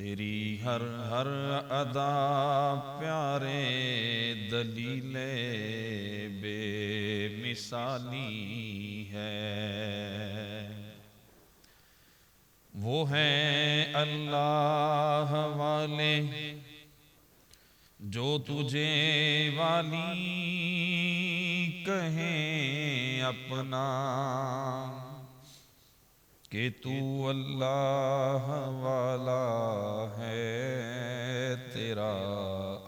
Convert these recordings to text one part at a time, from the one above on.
तेरी हर हर अदा प्यारे दलीले बेमिसाली है। वो हैं अल्लाह वाले जो तुझे वाली कहें अपना, कि तू अल्लाह वाला है, तेरा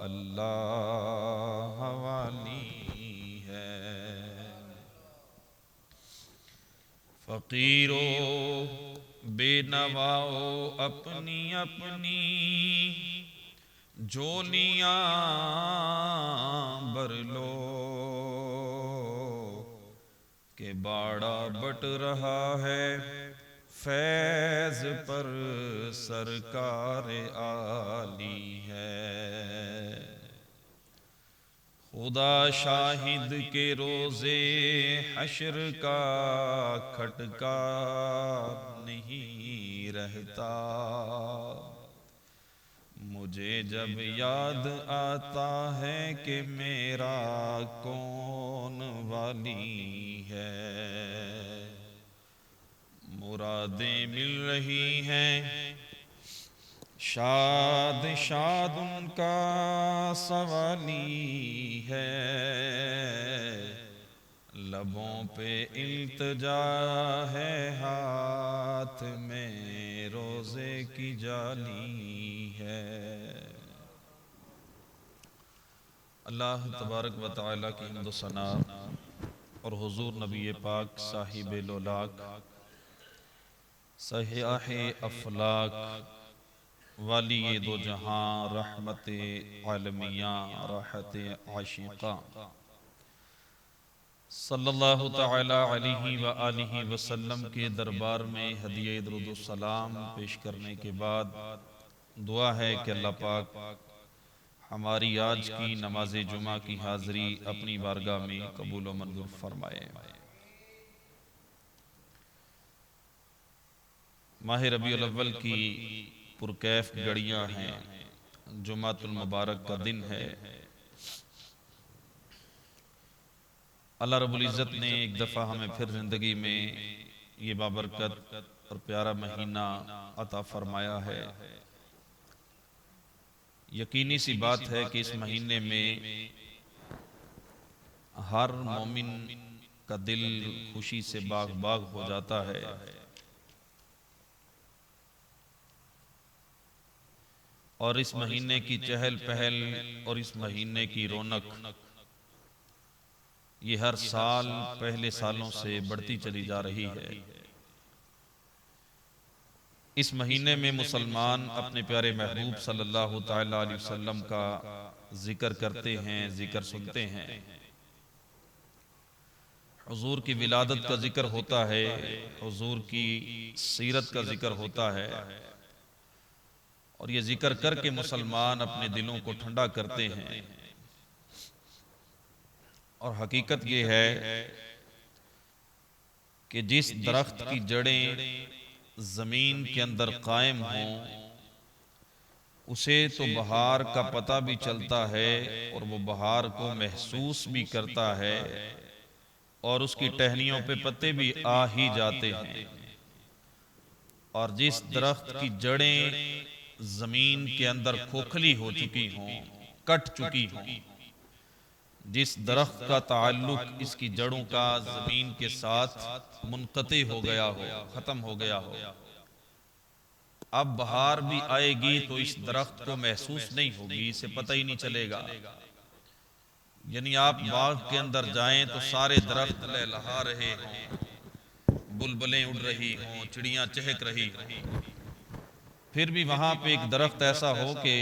अल्लाह वाली है। फ़कीरो बेनवाओ अपनी अपनी झोलियाँ भर लो, के बाड़ा बट रहा है फैज़ पर सरकार आली है। खुदा शाहिद के रोज़े हश्र का खटका नहीं रहता, मुझे जब याद आता है कि मेरा कौन वाली है। मुरादें मिल रही हैं शाद शाद उनका सवाली है, लबों पे इल्तिजा है हाथ में रोज़े की जाली है। अल्लाह तबारक व तआला की हम्द व सना और हुजूर नबी पाक साहिब लोलाक सयाहे अफलाक वाली ये दो जहां रहमत आलमिया राहत आशिका सल्लल्लाहु तआला अलैहि व आलिहि वसल्लम के दरबार में हदिये दुरूद सलाम पेश करने के बाद दुआ है कि अल्लाह पाक हमारी आज की नमाज जुमा की हाज़री अपनी बारगाह में कबूल व मंजूर फरमाए। माह रबीउल अव्वल की पुरकैफ घड़ियाँ हैं, जुमातुल मुबारक का दिन है। अल्लाह रब्बुल इज़्ज़त ने एक दफ़ा हमें फिर ज़िंदगी में ये बाबरकत और प्यारा महीना अता फरमाया है। यकीनी सी बात है कि इस महीने में हर मोमिन का दिल खुशी से बाग बाग हो जाता है। और इस महीने की चहल पहल और इस महीने की रौनक ये हर साल पहले सालों से बढ़ती चली जा रही है। इस महीने में मुसलमान अपने प्यारे महबूब सल्लल्लाहु तआला अलैहि वसल्लम का जिक्र करते हैं, जिक्र सुनते हैं। हुजूर की विलादत का जिक्र होता है, हुजूर की सीरत का जिक्र होता है। और ये जिक्र करके मुसलमान अपने दिलों को ठंडा करते हैं। और हकीकत ये है कि जिस दरख्त की जड़ें जमीन के अंदर कायम हों उसे तो बहार का पता भी चलता है और वो बहार को महसूस भी करता है और उसकी टहनियों पे पत्ते भी आ ही जाते हैं। और जिस दरख्त की जड़ें जमीन के अंदर खोखली हो चुकी हों, कट चुकी हों, जिस दरख्त का ताल्लुक इसकी जड़ों का जमीन के साथ मुनक़ती हो गया हो, खत्म हो गया हो, अब बहार भी आएगी तो इस दरख्त को महसूस नहीं होगी, इसे पता ही नहीं चलेगा। यानी आप बाग के अंदर जाएं तो सारे दरख्त लहलहा रहे हों, बुलबुलें उड़ रही हों, चिड़ियां चहक रही हों, फिर भी वहां पे एक दरख्त ऐसा हो कि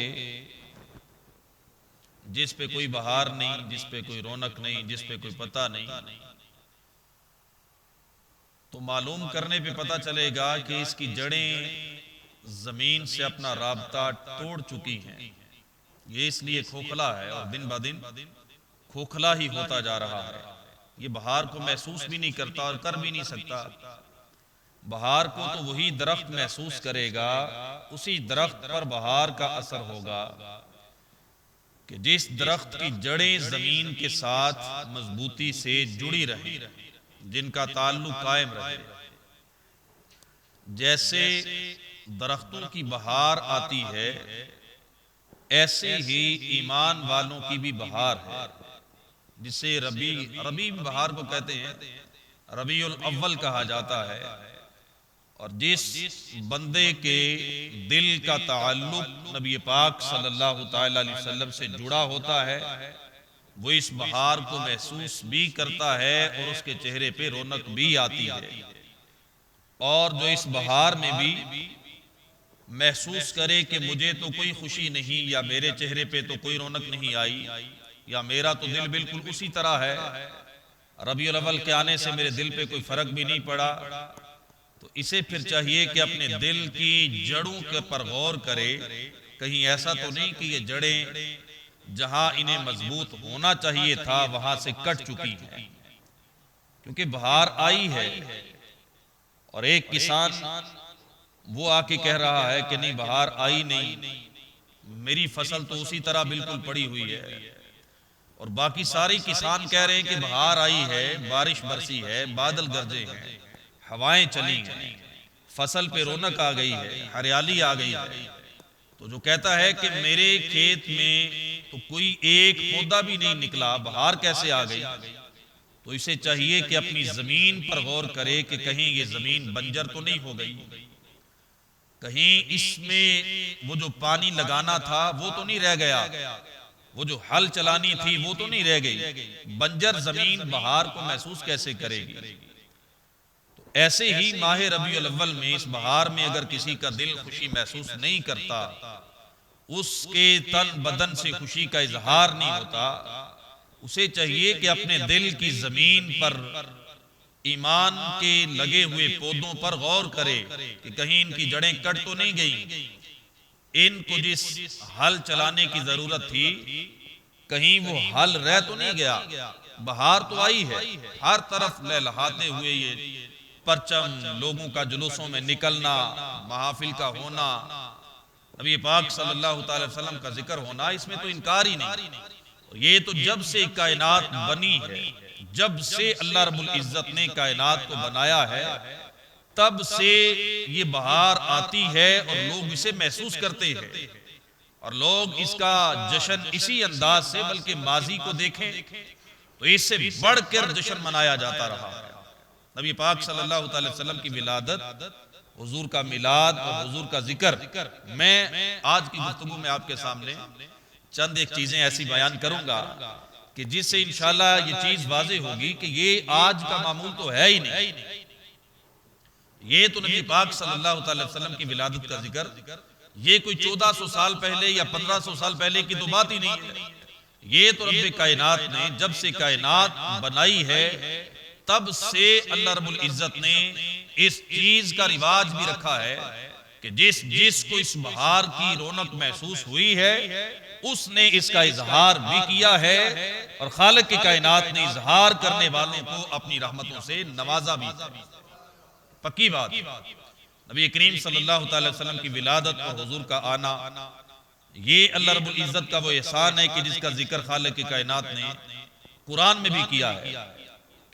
जिस पे कोई बहार नहीं, जिस पे कोई रौनक नहीं, जिस पे कोई पता नहीं, तो मालूम करने पे पता चलेगा कि इसकी जड़ें जमीन से अपना राबता तोड़ चुकी हैं। ये इसलिए खोखला है और दिन ब दिन खोखला ही होता जा रहा है। ये बहार को महसूस भी नहीं करता और कर भी नहीं सकता। बहार को तो वही दरख्त महसूस करेगा, उसी दरख्त पर बहार का असर होगा कि जिस दरख्त की जड़ें जमीन के साथ मजबूती से जुड़ी रहें, जिनका ताल्लुक कायम रहे। जैसे दरख्तों की बहार आती है, ऐसे ही ईमान वालों की भी बहार है, जिसे रबी बहार को कहते हैं, रबीउल अव्वल कहा जाता है। और जिस बंदे के दिल का ताल्लुक नबी पाक सल्लल्लाहु ताला अलैहि वसल्लम से जुड़ा होता है, वो इस बहार को महसूस भी करता है और उसके चेहरे पे रौनक भी आती है। और जो इस बहार में भी महसूस करे कि मुझे तो कोई खुशी नहीं, या मेरे चेहरे पे तो कोई रौनक नहीं आई, या मेरा तो दिल बिल्कुल उसी तरह है, रबीउल अव्वल के आने से मेरे दिल पे कोई फर्क भी नहीं पड़ा, तो इसे फिर चाहिए कि अपने दिल की जड़ों के पर गौर करे। कहीं ऐसा तो नहीं कि ये जड़ें जहां इन्हें मजबूत होना चाहिए था वहां से कट चुकी हैं, क्योंकि बहार आई है। और एक किसान वो आके कह रहा है कि नहीं, बहार आई नहीं, मेरी फसल तो उसी तरह बिल्कुल पड़ी हुई है। और बाकी सारे किसान कह रहे हैं कि बहार आई है, बारिश बरसी है, बादल गरजे हैं, हवाएं चली हैं, फसल पे रौनक आ गई है, हरियाली आ गई है। तो जो कहता है कि मेरे खेत में तो कोई एक पौधा भी नहीं निकला, बहार कैसे आ गई, तो इसे चाहिए कि अपनी जमीन पर गौर करे कि कहीं ये जमीन बंजर तो नहीं हो गई, कहीं इसमें वो जो पानी लगाना था वो तो नहीं रह गया, वो जो हल चलानी थी वो तो नहीं रह गई। बंजर जमीन बहार को महसूस कैसे करेगी। तो ऐसे ही माह रबीउल अव्वल में इस बहार में अगर किसी का दिल खुशी महसूस नहीं करता, उसके तन बदन से खुशी का इजहार नहीं होता, उसे चाहिए कि अपने दिल की जमीन पर ईमान के लगे हुए पौधों पर गौर करे कि कहीं इनकी जड़ें कट तो नहीं गई, इनको जिस हल चलाने की जरूरत थी कहीं वो हल रह तो नहीं गया। बहार तो आई है, हर तरफ लहलहाते हुए ये परचम, लोगों का जुलूसों में निकलना, महफिल का होना, नबी पाक सल्लल्लाहु अलैहि वसल्लम का जिक्र होना, इसमें तो इनकार ही नहीं। ये तो जब से कायनात बनी है, जब से अल्लाह रब्बुल इज्जत ने कायनात को बनाया है, तब से ये बहार आती है और लोग इसे महसूस करते हैं। और लोग इसका जश्न इसी अंदाज से, बल्कि माजी को देखें तो इससे बढ़कर जश्न मनाया जाता रहा है। नबी पाक सल्लल्लाहु अलैहि वसल्लम की विलादत, हुजूर का मिलाद और हुजूर का जिक्र, मैं आज की गुफ्तगू में आपके सामने चंद एक चीजें ऐसी बयान करूंगा कि जिससे इंशाअल्लाह ये चीज वाज़ेह होगी कि ये आज का मामूल तो है ही नहीं। ये तो नबी पाक सल्लल्लाहु अलैहि वसल्लम की विलादत का जिक्र, ये कोई 1400 साल पहले या 1500 साल पहले की तो बात ही नहीं है। ये तो रब्बे कायनात ने जब से कायनात बनाई है, तब से अल्लाह रब्बुल इज्जत ने इस चीज का रिवाज भी रखा है कि जिसको इस बहार की रौनक महसूस हुई है, उसने इसका इजहार भी किया है, और खालिक की कायनात ने इजहार करने वालों को अपनी रहमतों से नवाजा भी। पक्की बात, नबी करीम सल्लल्लाहु अलैहि वसल्लम की विलादत और हुजूर का आना, ये अल्लाह रब्बुल इज्जत का वो एहसान है कि जिसका जिक्र खालिक की कायनात ने कुरान में भी किया है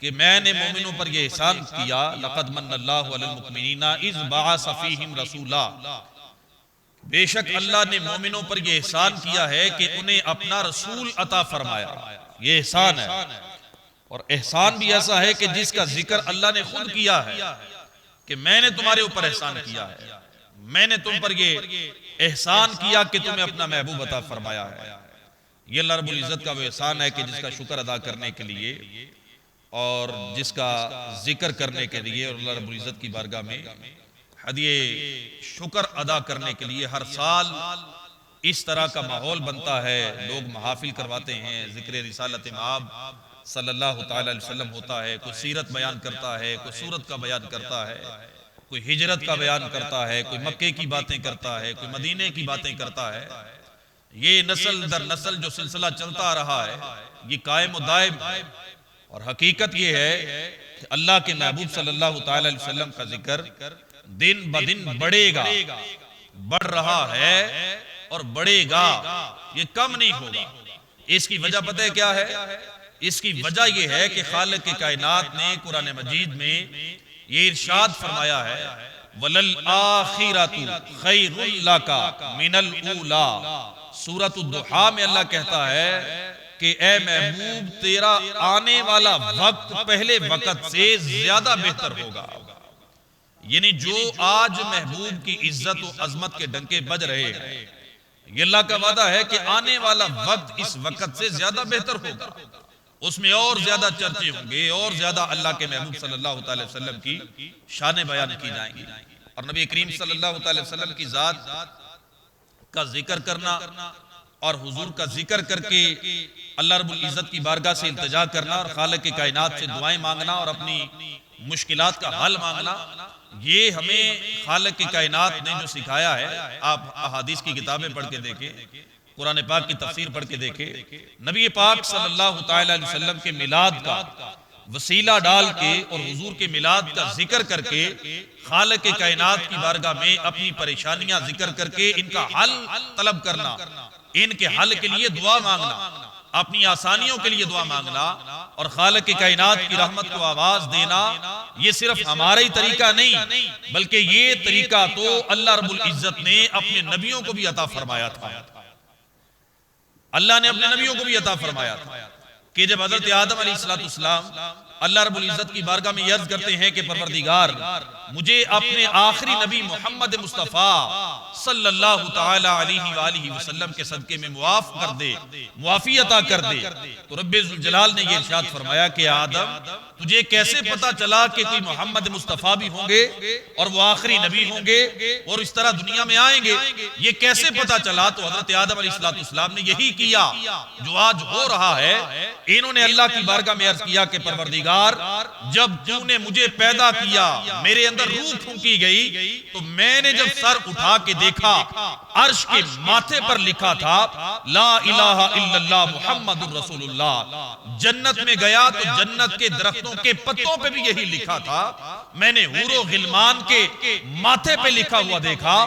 कि मैंने मोमिनों पर यह एहसान किया, लक़द मन्नल्लाहु अलल मुमिनीना इज़ बअस फ़ीहिम रसूला, बेशक अल्लाह ने मोमिनों पर यह एहसान किया है कि उन्हें अपना रसूल अता फरमाया। ये एहसान है, और एहसान भी ऐसा है कि जिसका जिक्र अल्लाह ने खुद किया है कि मैंने तुम्हारे ऊपर एहसान किया है, मैंने तुम पर ये एहसान किया कि तुम्हें अपना महबूब अता फरमाया है। ये अल्लाह रब्बुल इज्जत का वो एहसान है कि जिसका शुक्र अदा करने के लिए और जिसका जिक्र करने के लिए और अल्लाह रब्बुल इज्जत की बारगाह में हदिये शुक्र अदा करने के लिए हर साल इस तरह का माहौल बनता है। लोग महाफिल करवाते हैं, जिक्र रिसालत माब सल्लल्लाहु ताला अलैहि वसल्लम होता है, कोई सीरत बयान करता है, कोई सूरत का बयान करता है, कोई हिजरत का बयान करता है, कोई मक्के की बातें करता है, कोई मदीने की बातें करता है। ये नस्ल दर नस्ल जो सिलसिला चलता रहा है, ये कायम दायम है। और हकीकत ये है अल्लाह के महबूब सल्लल्लाहु ताला अलैहि वसल्लम का जिक्र दिन ब दिन बढ़ेगा, बढ़ रहा है और बढ़ेगा, ये कम नहीं होगा। इसकी वजह पता है क्या है? इसकी वजह यह है कि खालिक की कायनात ने कुरान मजीद में ये इरशाद फरमाया है, वलल आखिरतु खैरुल लका मिनल ऊला। सूरत दुहा में अल्लाह कहता है कि ए महबूब, तेरा आने वाला वक्त पहले वक्त से ज्यादा बेहतर होगा। यानी जो आज महबूब की इज्जत और अजमत के डंके बज रहे हैं, ये अल्लाह का वादा है कि आने वाला वक्त इस वक्त से ज्यादा बेहतर होगा, उसमें और ज्यादा चर्चे होंगे और ज्यादा अल्लाह के महबूब सल्लल्लाहु अलैहि वसल्लम की शान बयान की जाएंगी। और नबी करीम सल्लल्लाहु अलैहि वसल्लम की जात का जिक्र करना और हुजूर का जिक्र करके अल्लाह रब्बुल इज्जत की बारगाह से इल्तिजा करना और खालिक की कायनात से दुआएं मांगना और अपनी मुश्किलात का हल मांगना, ये हमें खालिक की कायनात ने जो सिखाया है। आप अहादीस की किताबें पढ़ के देखें, कुरान पाक की तफसीर पढ़ के देखें, नबी पाक सल्लल्लाहु ताला अलैहि वसल्लम के मिलाद का वसीला डाल के और हुजूर के मिलाद का जिक्र करके खालिक की कायनात की बारगाह में अपनी परेशानियां जिक्र करके इनका हल तलब करना, इनके हल के लिए दुआ मांगना, अपनी आसानियों के लिए दुआ मांगना और खालिक की कायनात की रहमत को आवाज देना, ये सिर्फ हमारा ही तरीका नहीं, बल्कि ये तरीका तो अल्लाह रब्बुल इज्जत ने अपने नबियों को भी अता फरमाया था। अल्लाह ने अपने नबियों को भी अता फरमाया था कि जब हजरत आदम अलैहिस्सलाम अल्लाह रब्बुल इज्जत की बारगाह में अर्ज करते हैं कि परवरदिगार, मुझे अपने आखिरी नबी मोहम्मद मुस्तफा सल्लल्लाहु ताला अलैहि वसल्लम के सदके में मुआफ कर दे, मुआफी अता कर दे, तो रब्बे जुल जलाल ने यह इरशाद फरमाया कि आदम, तुझे कैसे पता चला कि कोई मोहम्मद मुस्तफा भी होंगे और वो आखिरी नबी होंगे और इस तरह दुनिया में आएंगे, ये कैसे पता चला? तो हजरत आदम अलैहिस्सलाम ने यही किया जो आज हो रहा है। इन्होंने अल्लाह की बारगाह में अर्ज किया कि परवरदिगार, जब तूने मुझे पैदा किया, मेरे अंदर रूह फूंकी गई, तो मैंने जब सर उठा के देखा, अर्श के माथे पर लिखा था ला इलाहा इल्लल्लाह मुहम्मदुर रसूलुल्लाह। जन्नत में गया तो जन्नत के दरख्तों के पत्तों पे भी यही लिखा था। मैंने हूरो गिलमान के माथे पे लिखा हुआ देखा,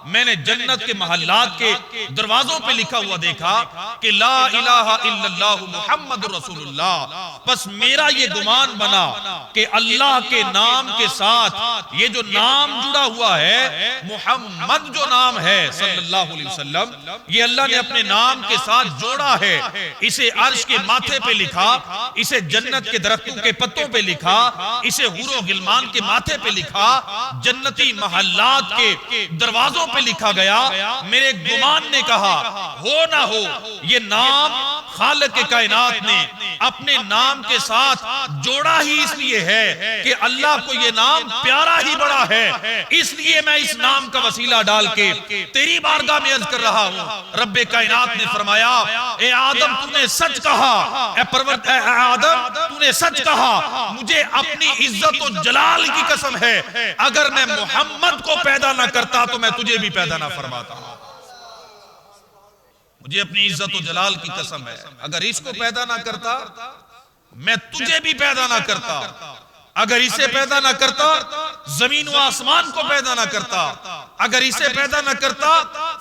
मैंने जन्नत के महल्लात के दरवाजों पे लिखा हुआ देखा कि ला इलाहा इल्लल्लाह मुहम्मदुर रसूलुल्लाह। बस मेरा ये गुमान बना कि अल्लाह के नाम के साथ ये जो नाम जुड़ा हुआ है, मुहम्मद जो नाम है सल्लल्लाहु अलैहि वसल्लम, ये अल्लाह ने अपने नाम के साथ जोड़ा है। इसे अर्श के माथे पे लिखा, इसे जन्नत के दरख्तों के पत्तों पे लिखा, इसे हुरो गिलमान के माथे पे लिखा, जन्नती महल्लात के दरवाजों पे लिखा गया। मेरे गुमान ने कहा हो ना हो, ये नाम खालिक के कायनात ने अपने नाम के साथ जोड़ा ही इसलिए है कि अल्लाह को ये नाम प्यारा ही बड़ा है। इसलिए मैं इस नाम का वसीला डाल के तेरी बारगाह में अर्ज कर रहा हूं। रब्बे कायनात ने फरमाया, ए आदम तूने सच कहा, आदम तूने सच कहा, मुझे अपनी इज्जत और जलाल की कसम है, अगर मैं मोहम्मद को पैदा ना करता तो मैं तुझे भी पैदा ना फरमाता। मुझे अपनी इज्जत और जलाल की कसम है, अगर इसको पैदा ना करता मैं तुझे भी पैदा ना करता, अगर इसे पैदा ना करता जमीन व आसमान को पैदा ना करता, अगर इसे पैदा ना करता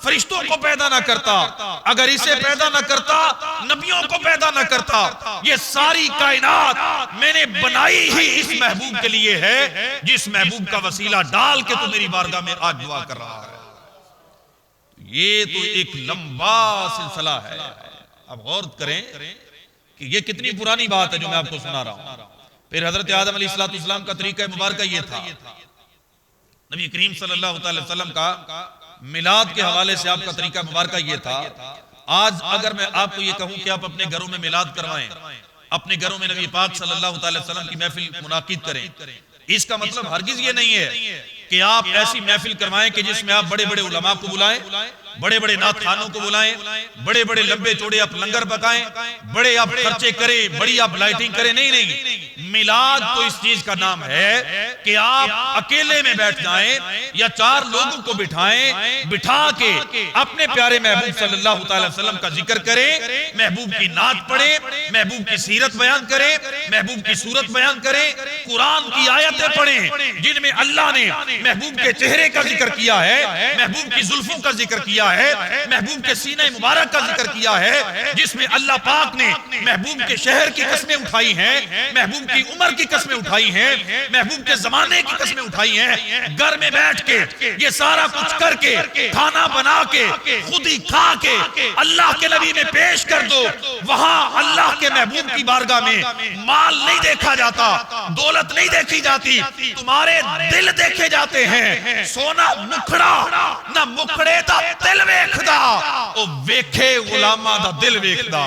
फरिश्तों को पैदा ना करता, अगर इसे पैदा ना करता नबियों को पैदा ना करता। ये सारी कायनात मैंने बनाई ही इस महबूब के लिए है, जिस महबूब का वसीला डाल के तू मेरी बारगाह में आज दुआ कर रहा है। ये तो एक लंबा सिलसिला है। अब गौर करें कि ये कितनी पुरानी बात है जो मैं आपको सुना रहा हूं। फिर हजरत आदम अलैहिस्सलाम का तरीका मुबारक ये था, नबी करीम सल्लल्लाहु अलैहि वसल्लम का मिलाद के हवाले से आपका तरीका मुबारक ये था। आज अगर मैं आपको ये कहूं कि आप अपने घरों में मिलाद करवाएं, अपने घरों में नबी पाक सल्लल्लाहु अलैहि वसल्लम की महफिल मुनाकिद करें, इसका मतलब हरगिज ये नहीं है कि आप ऐसी महफिल करवाएं कि जिसमें आप बड़े बड़े उलमा को बुलाएं, बड़े बड़े नात खानों को बुलाएं, बड़े बड़े लंबे चौड़े आप लंगर पकाएं, बड़े आप खर्चे करें, बड़ी आप लाइटिंग करें। नहीं नहीं, मिलाद तो इस चीज का नाम है कि आप अकेले में बैठ जाएं या 4 लोगों को बिठाएं, बिठा के अपने प्यारे महबूब सल्लल्लाहु अलैहि वसल्लम का जिक्र करें, महबूब की नात पढ़ें, महबूब की सीरत बयान करें, महबूब की सूरत बयान करें, कुरान की आयतें पढ़ें जिनमें अल्लाह ने महबूब के चेहरे का जिक्र किया है, महबूब की जुल्फों का जिक्र किया है, महबूब के सीने मुबारक का जिक्र किया है, जिसमें अल्लाह पाक ने महबूब के शहर की कस्में उठाई हैं, महबूब की उम्र की कस्में उठाई हैं, महबूब के जमाने की कस्में उठाई हैं। घर में बैठ के ये सारा कुछ करके, खाना बना के, खुद ही खा के अल्लाह के नबी में पेश कर दो। वहां अल्लाह के महबूब की बारगाह में माल नहीं देखा जाता, दौलत नहीं देखी जाती, तुम्हारे दिल देखे जाते हैं। सोना मुखड़ा ना मुखड़े दा दिल वेखदा, ओ वेखे गुलामा दा दिल वेखदा।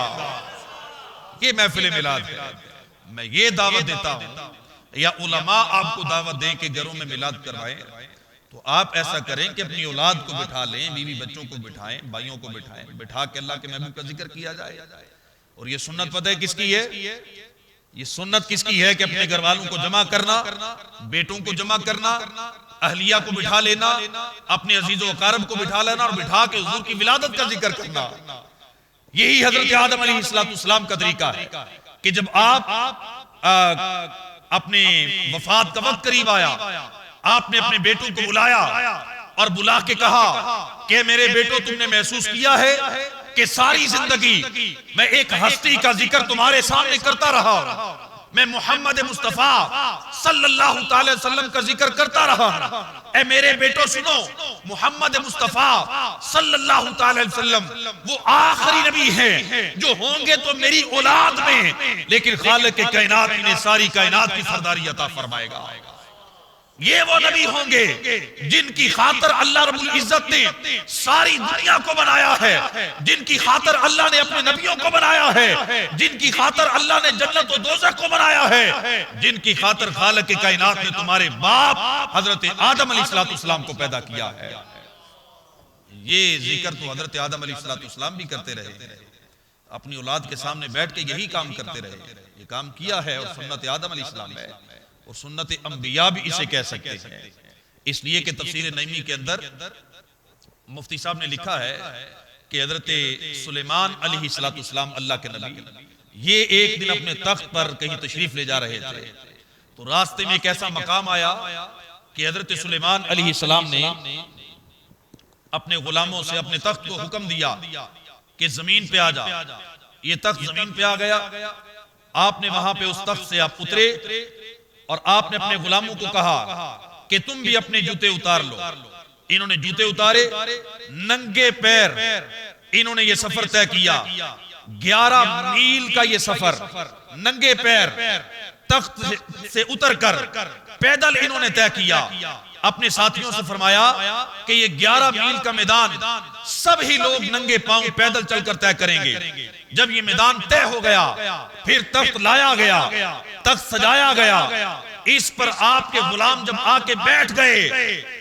ये महफिल मिलाद है। मैं ये दावत देता हूं, या उलमा आपको दावत दें कि घरों में मिलाद करवाएं, तो आप ऐसा करें कि अपनी औलाद को बिठा लें, बीवी बच्चों को बिठाएं, भाइयों को बिठाएं, बिठा के अल्लाह के महबूब का जिक्र किया जाए। और ये सुन्नत पता है किसकी है? ये सुन्नत किसकी है कि अपने घर वालों को जमा करना, बेटों को जमा करना, अहलिया को बिठा लेना, अपने अजीजों अकारब को बिठा लेना और बिठा के हुजूर की विलादत का जिक्र करना। यही हजरत आदम अलैहिस्सलाम का तरीका है कि जब आप अपने वफात का वक्त करीब आया, आपने अपने बेटों को बुलाया और बुला के कहा कि मेरे बेटों, तुमने महसूस किया है कि सारी जिंदगी मैं एक हस्ती का जिक्र तुम्हारे सामने करता रहा, मैं मोहम्मद मुस्तफा सल्लल्लाहु अलैहि वसल्लम का जिक्र करता रहा। ए मेरे बेटो सुनो, मोहम्मद मुस्तफा सल्लल्लाहु अलैहि वसल्लम वो आखिरी नबी हैं जो होंगे तो मेरी औलाद में, लेकिन खालिक के कायनात ने सारी कायनात की सरदारी अता फरमाएगा। ये वो नबी होंगे जिनकी खातर अल्लाह रब्बुल इज्जत ने सारी दुनिया को बनाया है, जिनकी खातर अल्लाह ने अपने नबियों को बनाया है, जिनकी खातर अल्लाह ने जन्नत और दोज़ख को बनाया है, जिनकी खातर खालिक के कायनात ने तुम्हारे बाप हजरत आदम अलैहिस्सलाम को पैदा किया है। ये जिक्र तो हजरत आदम अलैहिस्सलाम भी करते रहे, अपनी औलाद के सामने बैठ के यही काम करते रहे। ये काम किया है और सुन्नत आदम अलैहिस्सलाम है, और सुन्नत अंबिया भी इसे कह सकते हैं। इसलिए कि तफसीर नईमी के अंदर मुफ्ती साहब ने लिखा है कि हजरत सुलेमान अलैहिस्सलाम अल्लाह के नबी, ये एक दिन अपने तख्त पर कहीं तशरीफ ले जा रहे थे, तो रास्ते में एक ऐसा मकाम आया कि हजरत सुलेमान अलैहिस्सलाम ने अपने गुलामों से अपने तख्त को हुक्म दिया कि जमीन पे आ जा। ये तख्त जमीन पे आ गया, आपने वहां पे उस तख्त से आप उतरे और आपने अपने गुलामों को कहा कि तुम भी अपने जूते उतार लो। इन्होंने जूते उतारे, नंगे पैर इन्होंने ये सफर तय किया। 11 मील का ये सफर नंगे पैर तख्त से उतरकर पैदल इन्होंने तय किया। अपने साथियों से फरमाया कि ये 11 मील का मैदान सभी लोग नंगे पांव पैदल चलकर तय करेंगे। जब ये मैदान तय हो गया, फिर तख्त लाया गया, तख्त सजाया गया, इस पर आपके गुलाम जब आके बैठ गए,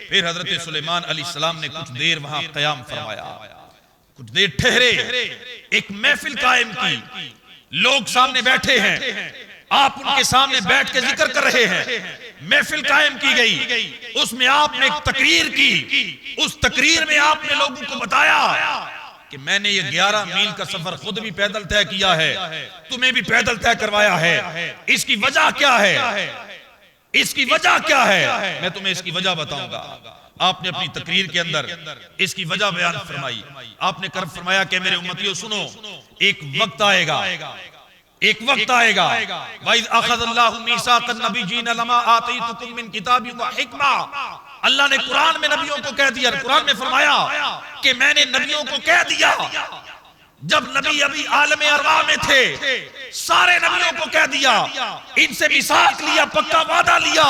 फिर हजरत सुलेमान अलैहिस्सलाम ने कुछ देर वहां क़याम फरमाया, कुछ देर ठहरे, एक महफिल कायम की। लोग सामने बैठे हैं, आप उनके सामने बैठ के जिक्र कर रहे हैं, महफिल कायम की गई, उसमें आपने एक तकरीर की। उस तकरीर में आपने लोगों को बताया कि मैंने ये 11 मील का सफर खुद भी पैदल तय किया है, तुम्हें भी पैदल तय करवाया है। इसकी वजह क्या है? इसकी वजह क्या है? मैं तुम्हें इसकी वजह बताऊंगा। आपने अपनी तकरीर के अंदर इसकी वजह बयान फरमाई। आपने कर फरमाया कि मेरे उम्मतियों सुनो, एक वक्त आएगा, एक वक्त आएगा, वाइज़ अख़ज़ल्लाहु मीसाक़न नबिय्यीन लमा आतैतुकुम मिन किताबिन व हिकमा। अल्लाह ने कुरान में नबियों को कह दिया, कुरान में फरमाया कि मैंने नबियों को कह दिया, जब नबी अभी आलम अरवाह में थे, सारे नबियों को कह दिया, इनसे मिसाक लिया, पक्का वादा लिया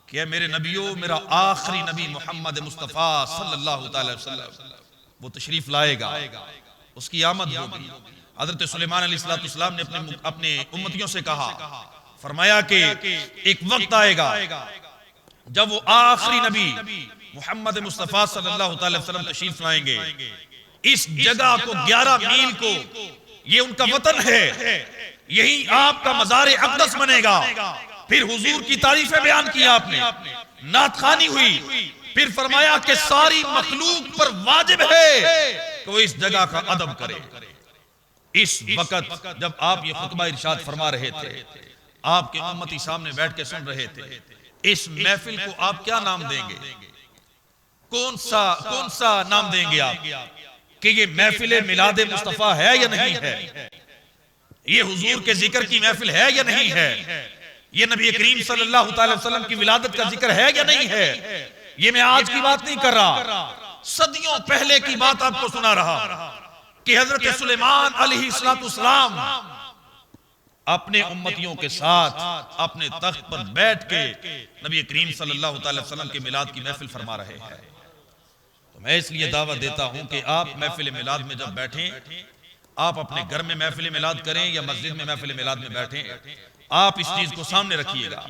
कि मेरे नबियों, मेरा आखिरी नबी मोहम्मद मुस्तफा सल्लल्लाहु अलैहि वसल्लम वो तशरीफ लाएगा, उसकी आमद होगी। हजरत सुलेमान अलैहिस्सलाम ने अपने उम्मतियों से कहा, फरमाया कि एक वक्त आएगा जब वो आखिरी नबी मोहम्मद मुस्तफ़ा सल्लल्लाहु अलैहि वसल्लम तशरीफ लाएंगे। इस जगह को 11 मील को ये उनका वतन है, यही आपका मज़ार अक़दस बनेगा। फिर हुजूर की तारीफें बयान की आपने, नात खानी हुई, फिर फरमाया कि सारी मखलूक पर वाजिब है कि वो इस जगह का अदब करे। इस वक्त जब आप ये खुतबा इरशाद फरमा रहे थे, आपके उम्मती सामने बैठ के सुन रहे थे, इस महफिल को आप क्या नाम देंगे? कौन सा नाम देंगे आप कि ये महफिल मिलाद मुस्तफ़ा है या नहीं है? ये हुजूर के जिक्र की महफिल है या नहीं है? ये नबी करीम सल्लल्लाहु अलैहि वसल्लम की विलादत का जिक्र है या नहीं है? ये मैं आज की बात नहीं कर रहा, सदियों पहले की बात आपको सुना रहा कि हजरत सुलेमान अलैहिस्सलाम अपने उम्मतियों के साथ अपने तख्त पर बैठ के नबी करीम सल्लल्लाहु अलैहि वसल्लम के मिलाद की महफिल फरमा रहे हैं। तो मैं इसलिए दावत देता हूं कि आप महफिल मिलाद में जब बैठें, आप अपने घर में महफिल मिलाद करें या मस्जिद में महफिल मिलाद में बैठें, आप इस चीज को सामने रखिएगा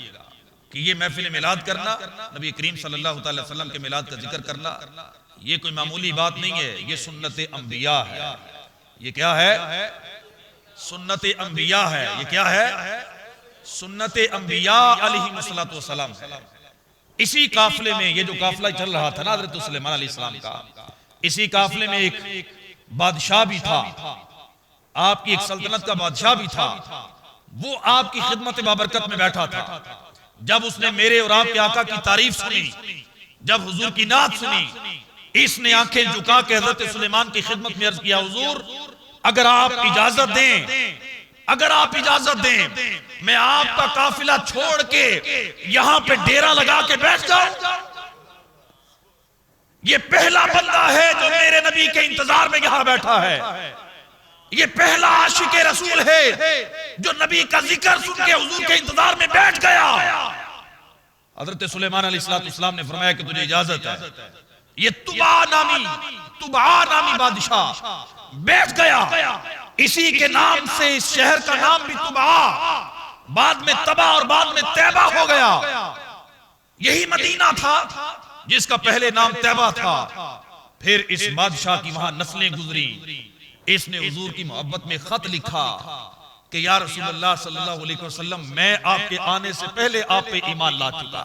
कि ये महफिल मिलाद करना, नबी करीम सल्लल्लाहु अलैहि वसल्लम के मिलाद का जिक्र करना, ये कोई मामूली बात नहीं है, ये सुन्नत अंबिया है। ये क्या है? सुन्नत अंबिया है। ये क्या है? सुन्नत अंबिया अलैहिस्सलातु वस्सलाम है। इसी काफिले में, ये जो काफिला चल रहा था ना हज़रत सुलेमान अलैहिस्सलाम का, इसी काफिले में एक बादशाह भी था, आपकी एक सल्तनत का बादशाह भी था। वो आपकी खिदमत बाबरकत में बैठा था। जब उसने मेरे और आपके आका की तारीफ सुनी, जब हुजूर की नात सुनी, इसने आंखें झुका के हजरत सुलेमान की खिदमत में अर्ज किया, हुजूर अगर आप इजाजत दें, अगर आप इजाजत दें, मैं आपका काफिला छोड़ के यहां पे डेरा लगा के बैठ जाऊं। ये पहला बंदा है जो मेरे नबी के इंतजार में यहां बैठा है। ये पहला आशिक रसूल है जो नबी का जिक्र सुन के हुजूर के इंतजार में बैठ गया। हजरत सुलेमान अलैहिस्सलाम ने फरमाया कि तुझे इजाजत है। ये तुबा नामी बादशाह बैठ गया। इसी के नाम से इस शहर का नाम भी तुबा, बाद में तबा और बाद में तैबा हो गया। यही मदीना था जिसका पहले नाम तैबा था। फिर इस बादशाह की वहां नस्लें गुजरी। इसने हुजूर की मोहब्बत में खत लिखा कि या रसूलुल्लाह सल्लल्लाहु अलैहि वसल्लम, मैं आपके आने से पहले आप पे ईमान ला चुका,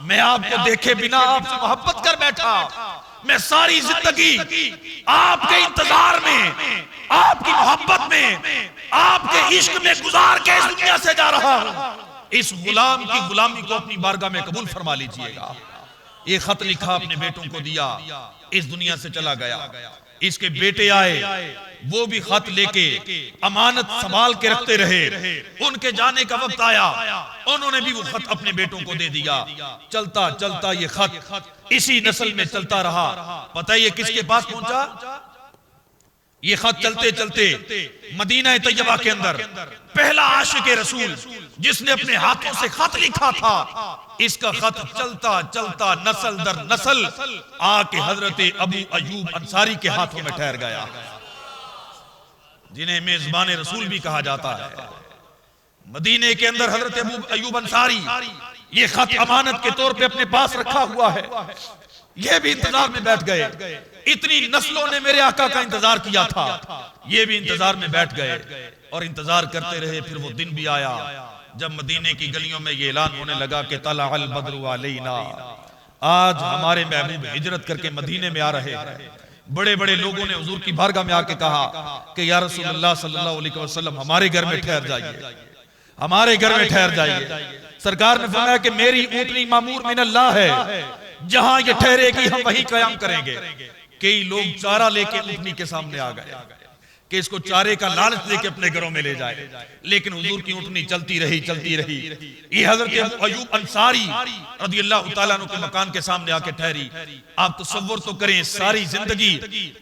मैं आपको देखे बिना आपसे मोहब्बत कर बैठा, मैं सारी जिंदगी आपके इंतजार में, आपकी मोहब्बत में, आपके इश्क में गुजार के इस दुनिया से जा रहा हूं। इस गुलाम की गुलामी को अपनी बारगाह में कबूल फरमा लीजिएगा। ये खत लिखा, अपने बेटों को दिया, इस दुनिया से चला गया। इसके बेटे आए, वो भी खत लेके अमानत संभाल के रखते रहे। उनके जाने का वक्त आया, उन्होंने भी वो खत अपने बेटों को दे दिया। चलता चलता ये खत इसी नस्ल में चलता रहा। पता है ये किसके पास पहुंचा? ये खत चलते चलते मदीना तैयबा के अंदर पहला आशिक रसूल जिसने अपने हाथों से खत लिखा था, इसका खत चलता चलता नस्ल दर नस्ल आके हजरत अबू अयूब अंसारी के हाथों में ठहर गया, जिन्हें मेजबान रसूल भी कहा जाता है। मदीने के अंदर हजरत अबू अयूब अंसारी ये खत अमानत के तौर पे अपने पास रखा हुआ है। ये भी इंतजार में बैठ गए। इतनी नस्लों ने मेरे आका का इंतजार किया था, ये भी इंतजार में बैठ गए और इंतजार करते रहे। फिर वो दिन भी आया जब मदीने की गलियों में ये ऐलान होने लगा कि तला अल बद्रु अलैना, आज हमारे महबूब हिजरत करके मदीने में आ रहे हैं। बड़े बड़े लोगों ने हुजूर की बारगाह में आके कहा कि या रसूलुल्लाह सल्लल्लाहु अलैहि वसल्लम, हमारे घर में ठहर जाइए, हमारे घर में ठहर जाइए। सरकार ने फरमाया कि मेरी ऊँटनी मामूर मिन अल्लाह है, जहां ये ठहरेगी हम वहीं कयाम करेंगे। कई लोग चारा लेके ऊँटनी के सामने आ गए कि इसको चारे का लालच देके अपने घरों में ले जाए, लेकिन हुजूर की ऊँटनी चलती रही चलती रही। ये हजरत अयूब अंसारी रदियल्लाहु ताला अन्हु के मकान के सामने आके ठहरी। आप तसव्वुर तो करें, सारी जिंदगी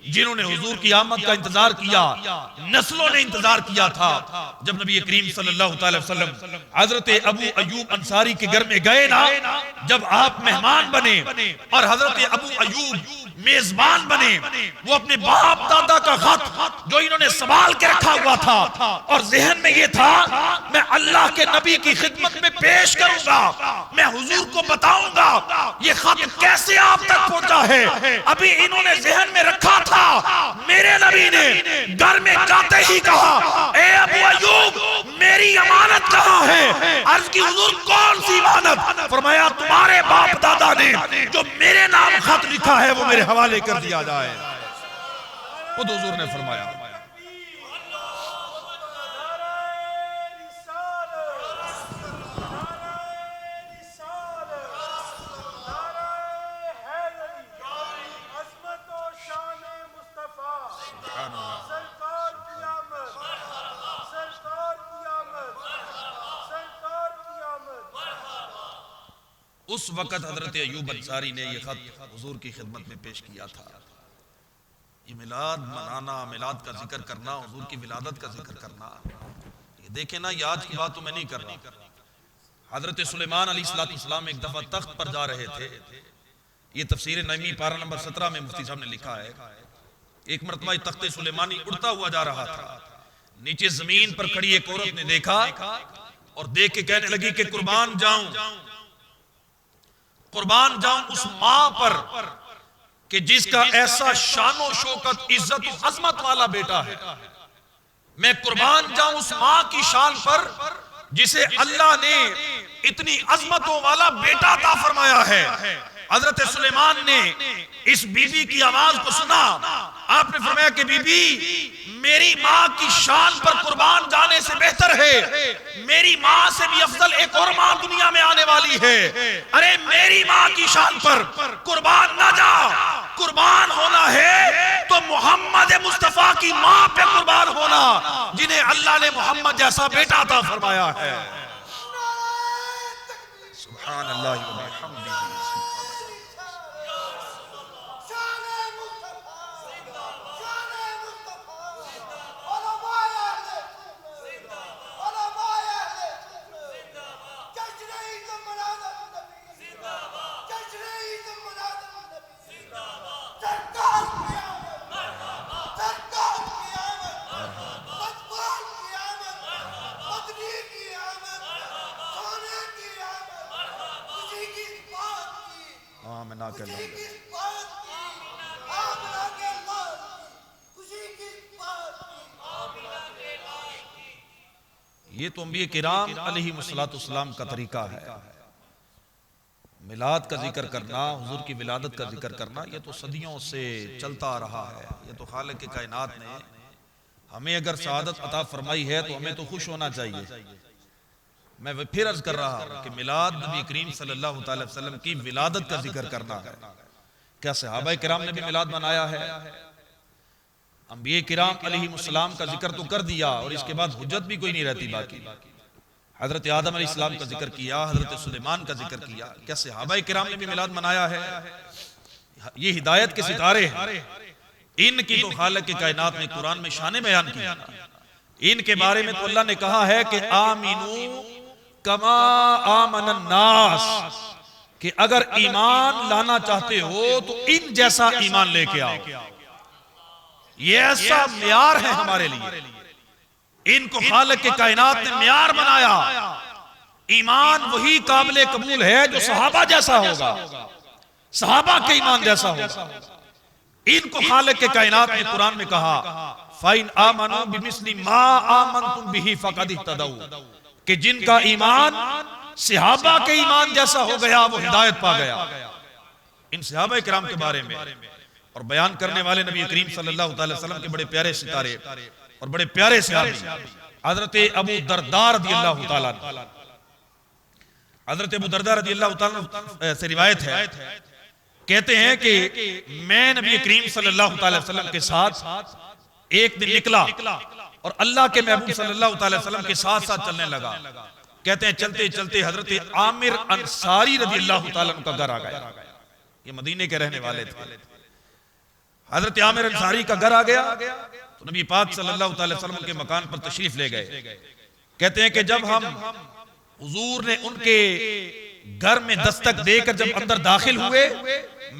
जिन्होंने हुजूर की आमद का इंतजार किया, नस्लों ने इंतजार किया था। जब नबी करीम सल्लल्लाहु अलैहि वसल्लम हजरत अबू अयूब अंसारी के घर में गए ना, जब आप मेहमान बने और हजरत अबू अयूब मेजबान बने, वो अपने बाप दादा का खत जो इन्होंने इन्होंने संभाल के रखा हुआ था और जहन में ये था मैं अल्लाह के नबी की खिदमत में पेश करूंगा, मैं हुजूर को बताऊंगा ये खत कैसे आप तक पहुंचा है। अभी इन्होंने जहन में रखा था, मेरे नबी ने घर में जाते ही कहा, ए अबू अय्यूब मेरी अमानत कहाँ है? अर्ज की हुजूर कौन सी अमानत? फरमाया तुम्हारे बाप दादा ने जो मेरे नाम खत लिखा है वो मेरे हवाले कर दिया जाए। खुद हुजूर ने फरमाया। उस वक़्त हजरत अय्यूब अंसारी ने यह खत हुजूर की खिदमत में पेश किया था। ये मिलाद मनाना, मिलाद का जिक्र करना, हुजूर की विलादत का जिक्र करना, ये देखे ना, ये आज की बात तो मैं नहीं कर रहा। हजरत सुलेमान अलैहिस्सलाम एक दफा तख्त पर जा रहे थे। ये तफसीर नईमी पारा नंबर 17 में मुफ्ती साहब ने लिखा है। एक मरतबा तख्ते सुलेमानी उड़ता हुआ जा रहा था। नीचे जमीन पर खड़ी एक औरत ने देखा और देख के कहने लगी कि कुर्बान जाऊं उस मां पर कि जिसका ऐसा शानो शौकत इज्जत और अजमत वाला बेटा है। मैं कुर्बान जाऊं उस मां की शान पर जिसे अल्लाह ने इतनी अजमतों वाला बेटा अता फरमाया है। हजरत सुलेमान ने इस बीबी की आवाज को सुना। आपने फरमाया कि बीबी मेरी माँ की शान पर कुर्बान जाने से बेहतर है मेरी माँ से भी अफजल एक और माँ दुनिया में आने वाली है। अरे मेरी माँ की शान पर कुर्बान ना जा, कुर्बान होना है तो मोहम्मद मुस्तफा की माँ पे कुर्बान होना जिन्हें अल्लाह ने मोहम्मद जैसा बेटा अता फरमाया है। सुभान अल्लाह व बिहम्दिही। ये तो अंबिया किराम अलैहिमुस्सलाम का तरीका है। मिलाद का जिक्र करना, हुजूर की विलादत का जिक्र करना, ये तो सदियों से चलता आ रहा है। ये तो खालिक के कायनात ने हमें अगर सआदत अता फरमाई है तो हमें तो खुश होना चाहिए। मैं फिर अर्ज कर रहा हूं कि मिलाद नबी करीम सल्लल्लाहु अलैहि वसल्लम की विलादत का जिक्र करना है। क्या सहाबा किराम ने भी मिलाद मनाया है? अंबिया किराम अलैहिमुस्सलाम का जिक्र तो कर दिया और इसके बाद हुज्जत भी कोई नहीं रहती बाकी। हजरत आदम अलैहिस्सलाम का जिक्र किया, हजरत सुलेमान का जिक्र किया। क्या सहाबा किराम ने भी मिलाद मनाया है? ये हिदायत के सितारे हैं। इनकी तो खालिक की कायनात ने कुरान में शान बयान किया। इनके बारे में तो अल्लाह ने कहा है कि आमीनू कमा आमनन नास, कि अगर ईमान लाना चाहते हो तो इन जैसा ईमान लेके आओ। ये ऐसा म्यार है हमारे लिए। इनको खालिक के कायनात ने म्यार बनाया। ईमान वही काबिल कबूल है जो सहाबा जैसा होगा, सहाबा के ईमान जैसा होगा। इनको खालिक के कायनात ने कुरान में कहा फाइन आमनू बिमिस्ली मा आमनतुम बिही फक़द इह्तदौ, कि जिनका ईमान सहाबा के ईमान जैसा हो गया वो हिदायत पा गया। इन सहाबा किराम के बारे में और बयान करने वाले नबी करीम सल्लल्लाहु अलैहि वसल्लम के बड़े प्यारे सितारे और बड़े प्यारे सहाबी हजरत अबू दरदा रज़ियल्लाहु ताला, हजरत अबू दरदा रज़ियल्लाहु ताला से रिवायत है, कहते हैं कि मैं नबी करीम सल्लल्लाहु अलैहि वसल्लम के साथ एक दिन निकला और अल्लाह के महबूब सल्लल्लाहु अलैहि वसल्लम के साथ साथ चलने लगा। कहते हैं चलते चलते हजरत आमिर अंसारी रज़ियल्लाहु ताला का घर आ गया। ये मदीने के रहने वाले थे। हजरत आमिर अंसारी का घर आ गया तो नबी पाक सल्लल्लाहु अलैहि वसल्लम के मकान पर तशरीफ ले गए। कहते हैं कि जब हम हुजूर ने उनके घर में दस्तक देकर जब अंदर दाखिल हुए,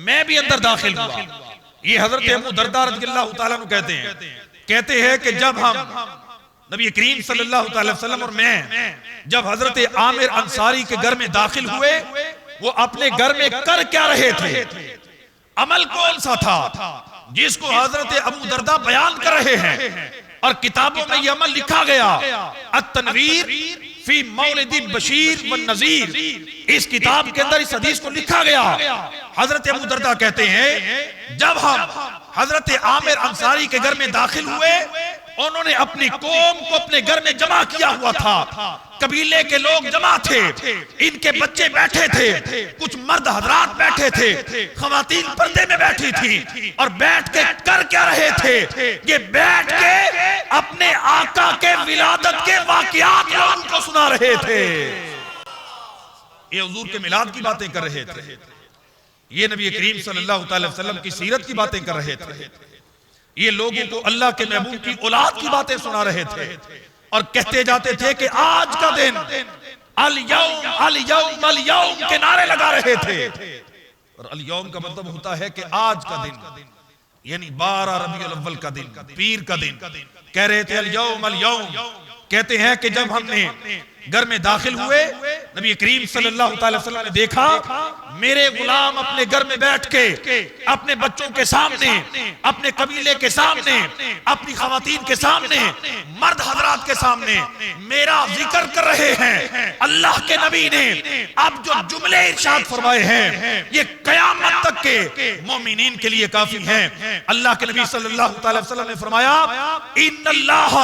मैं भी अंदर दाखिल हुआ। ये हजरत अबू दरदा रज़ियल्लाहु ताला अन्हु कहते हैं कहते हैं कि जब हम नबी करीम सल्लल्लाहु अलैहि वसल्लम और मैं जब हजरत आमिर अंसारी के घर में दाखिल हुए, वो अपने घर में कर क्या रहे थे, अमल कौन सा था जिसको हजरत अबू दरदा बयान कर रहे हैं। और किताबों में यह अमल लिखा गया, अत-तनवीर फी मौलिद बशीर व नजीर, इस किताब के अंदर इस हदीस को लिखा गया। हजरत अबू दरदा कहते हैं जब हम हजरत आमिर अंसारी के घर में दाखिल हुए, उन्होंने अपनी कौम को अपने घर में जमा किया हुआ था, कबीले के लोग जमा थे, इनके बच्चे बैठे थे, कुछ मर्द हजरात बैठे थे, खवातीन पर्दे में बैठी थी, और बैठ के कर क्या रहे थे, ये बैठ के अपने आका के विलादत के वाकयात लोगों को सुना रहे थे, ये हुजूर के मिलाद की बातें कर रहे थे, ये नबी करीम सल्लल्लाहु अलैहि वसल्लम की सीरत की बातें कर रहे थे, ये लोगों को अल्लाह के महबूब की औलाद की बातें सुना रहे थे, और कहते जाते थे कि आज का दिन अल यौम अल यौम अल यौम के नारे लगा रहे थे। और अल यौम का मतलब होता है कि आज का दिन, यानी 12 रबीउल अव्वल का दिन, पीर का दिन। कह रहे थे अल यौम अल यौम। कहते हैं कि जब हमने घर में दाखिल हुए, नबी करीम सल्लल्लाहु अलैहि वसल्लम ने देखा मेरे गुलाम अपने घर में बैठ के अपने बच्चों के सामने, अपने कबीले के सामने, अपनी खवातीन के सामने, मर्द हजरात के सामने मेरा जिक्र कर रहे हैं। अल्लाह के नबी ने अब जो जुमले इरशाद फरमाए हैं, ये कयामत तक के मोमिनीन के लिए काफी हैं। अल्लाह के नबी सल्लल्लाहु अलैहि वसल्लम ने फरमाया, इन्नल्लाह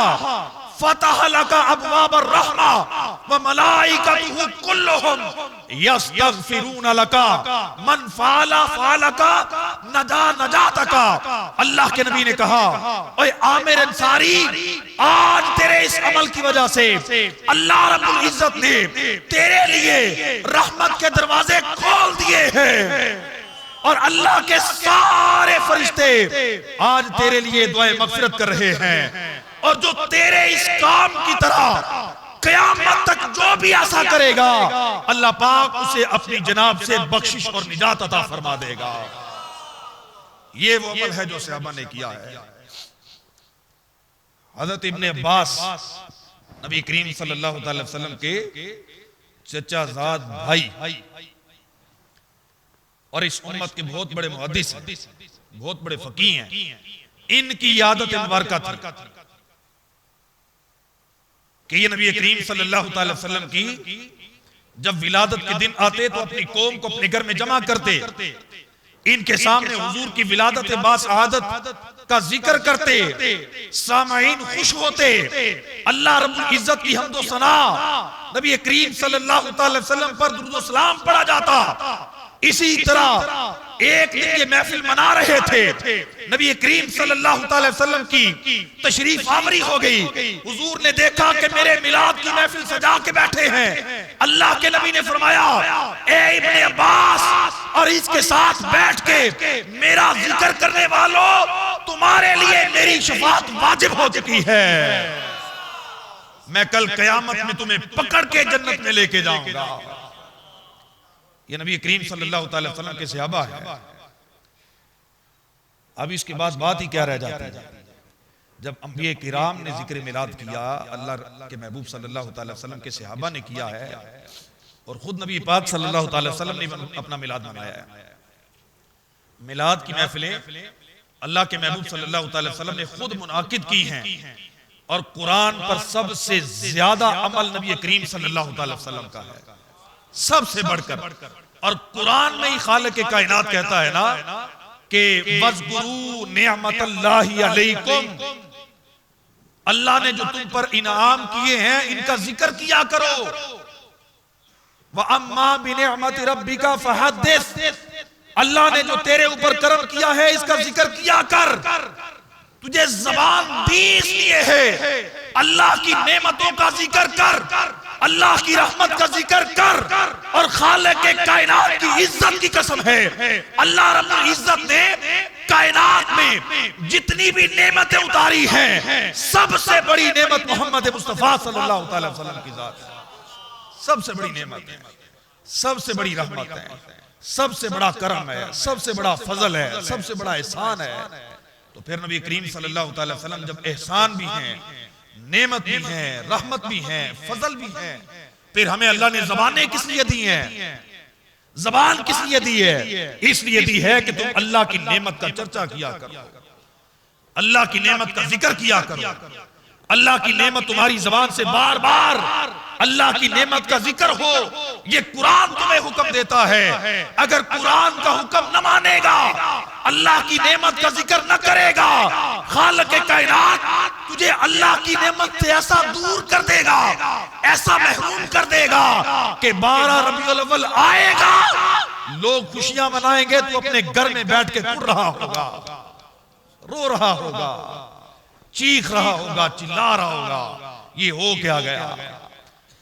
फतह लका अबवाबर रहमा व मलाइकतुहु कुल्लुहुम यस्तगफिरून लका मन फाला फालका नजा नजातका। अल्लाह के नबी ने कहा, ओए आमिर अंसारी, आज तेरे इस अमल की वजह से अल्लाह रब्बुल इज्जत ने तेरे लिए रहमत के दरवाजे खोल दिए हैं, और अल्लाह के सारे फरिश्ते आज तेरे लिए दुआए मगफिरत कर रहे हैं। और जो तेरे इस काम की तरह क़यामत तक जो भी ऐसा करेगा, अल्लाह पाक उसे अपनी जनाब से बख्शिश और निजात अता फरमा देगा। ये वो अमल है जो सहाबा ने किया है। हजरत इब्ने अब्बास नबी करीम सल्लल्लाहु अलैहि वसल्लम के चचाजाद भाई और इस उम्मत के बहुत बड़े मुहद्दिस हैं, बहुत बड़े फकीह हैं, इनकी आदत मुबारक थी कि ये नबी करीम सल्लल्लाहु अलैहि वसल्लम की जब विलादत के दिन आते तो अपनी कौम को अपने घर में जमा करते, इनके सामने हुजूर की विलादत बासआदत का जिक्र करते, सामाईन खुश होते, अल्लाह रब्बुल इज्जत की हम्दो सना नबी करीम सल्लल्लाहु अलैहि वसल्लम पर दुरूद व सलाम पढ़ा जाता। इसी तरह एक दिन ये महफिल मना रहे थे, नबी करीम सल्लल्लाहु अलैहि वसल्लम की तशरीफ आवरी हो गई। हुजूर ने देखा कि मेरे मिलाद की महफिल सजा के बैठे हैं। अल्लाह के नबी ने फरमाया, ए इब्ने अब्बास और इसके साथ बैठ के मेरा जिक्र करने वालों, तुम्हारे लिए मेरी शफाअत वाजिब हो चुकी है, मैं कल कयामत में तुम्हें पकड़ के जन्नत में लेके जाऊंगा। ये नबी करीम सल्लल्लाहु अलैहि वसल्लम के सहाबा है। अब इसके बाद बात ही क्या रह जाती है, जब अंबिया किराम ने जिक्र मिलाद किया, अल्लाह के महबूब सल्लल्लाहु अलैहि वसल्लम के सहाबा ने किया है, और खुद नबी पाक सल्लल्लाहु अलैहि वसल्लम ने अपना मिलाद मनाया है। मिलाद की महफिलें अल्लाह के महबूब सल्लल्लाहु अलैहि वसल्लम ने खुद मुनाकिद की हैं, और कुरान पर सबसे ज्यादा अमल नबी करीम सल्लल्लाहु अलैहि वसल्लम का है, सबसे बढ़कर। और कुरान में ही खालिक के कायनात कहता है ना कि वज़कुरू निअमतल्लाहि अलैकुम, अल्लाह ने जो तुम पर इनाम किए हैं इनका जिक्र किया करो। व अम्मा बिनिअमति रब्बिका फहद्दिस, अल्लाह ने जो तेरे ऊपर करम किया है इसका जिक्र किया कर। तुझे जबान दी इसलिए है, अल्लाह की नेमतों का जिक्र कर, अल्लाह की रहमत का जिक्र कर। और खालिक के कायनात की इज्जत की कसम है, अल्लाह रब्बुल इज्जत ने कायनात में जितनी भी नेमतें उतारी हैं, सबसे बड़ी नेमत मोहम्मद मुस्तफा सल्लल्लाहु अलैहि वसल्लम की जात है। सबसे बड़ी नेमत है, सबसे बड़ी रहमत है, सबसे बड़ा करम है, सबसे बड़ा फजल है, सबसे बड़ा एहसान है तो फिर नबी करीम सल्लल्लाहु अलैहि वसल्लम जब एहसान भी है, नेमत भी है, रहमत भी है, फजल भी है, फिर हमें अल्लाह ने ज़बानें किस लिए दी हैं? ज़बान किस लिए दी है? इसलिए दी है कि तुम अल्लाह की नेमत का चर्चा किया करो, अल्लाह की नेमत का जिक्र किया करो। अल्लाह की नेमत तुम्हारी ज़बान से बार बार अल्लाह की नेमत का जिक्र हो, ये कुरान तुम्हें हुक्म देता है। अगर कुरान का हुक्म न मानेगा, अल्लाह की नेमत का जिक्र न करेगा, खालिक कायनात तुझे अल्लाह की नेमत से ऐसा दूर कर देगा, ऐसा महरूम कर देगा कि 12 रबीउल अव्वल आएगा, लोग खुशियां मनाएंगे, तू अपने घर में बैठ के कुड़ रहा होगा, रो रहा होगा, चीख रहा होगा, चिल्ला रहा होगा। ये हो क्या गया?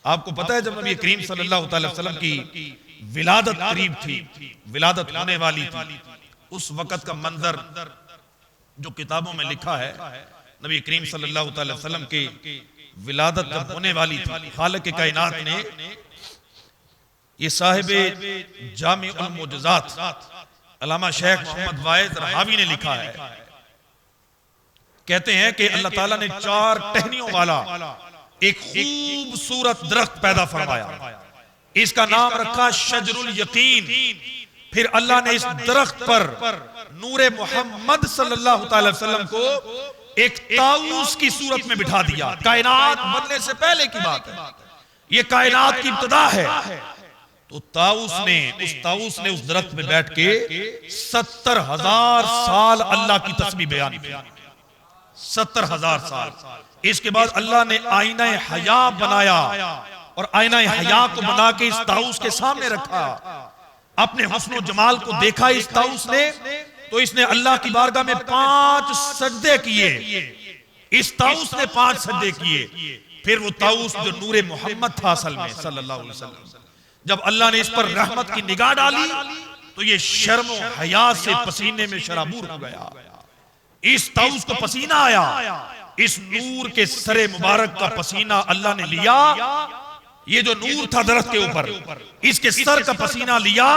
आपको पता है जब नबी करीम सल्लल्लाहु अलैहि वसल्लम की विलादत करीब थी, विलादत होने वाली थी, उस वक्त का मंजर जो किताबों में लिखा है, नबी करीम सल्लल्लाहु अलैहि वसल्लम की विलादत जब होने वाली थी, खालिक कायनात ने ये साहिब जामिउल मुअज्जज़ात अल्लामा शेख मोहम्मद वाइज रहावी ने लिखा है, कहते हैं कि अल्लाह ताला ने 4 टहनियों वाला एक खूबसूरत दरख्त पैदा फरमाया, इसका नाम रखा शजरुल यकीन। फिर अल्लाह ने इस दरख्त पर नूरे मोहम्मद सल्लल्लाहु अलैहि वसल्लम को एक ताऊस की सूरत में बिठा दिया। कायनात बनने से पहले की बात है, ये कायनात की इब्तिदा है। तो उस ताऊस ने उस दरख्त में बैठ के 70,000 साल अल्लाह की तस्बीह बयान की, 70,000 साल। इसके बाद अल्लाह ने आईना हया बनाया और आईना हया को बना के इस ताऊस के सामने रखा, अपने हुस्न जमाल को देखा इस ताऊस ने, तो इसने अल्लाह की बारगाह में 5 सजदे किए, इस ताऊस ने 5 सजदे किए। फिर वो ताऊस जो नूरे मोहम्मद था असल में सल्लल्लाहु अलैहि वसल्लम, जब अल्लाह ने इस पर रहमत की निगाह डाली तो ये शर्म और हया से पसीने में शराबूर हो गया। इस ताऊस को पसीना आया, इस नूर के सरे मुबारक का पसीना अल्लाह ने लिया। ये जो नूर था दरख्त के ऊपर, इसके सर का पसीना लिया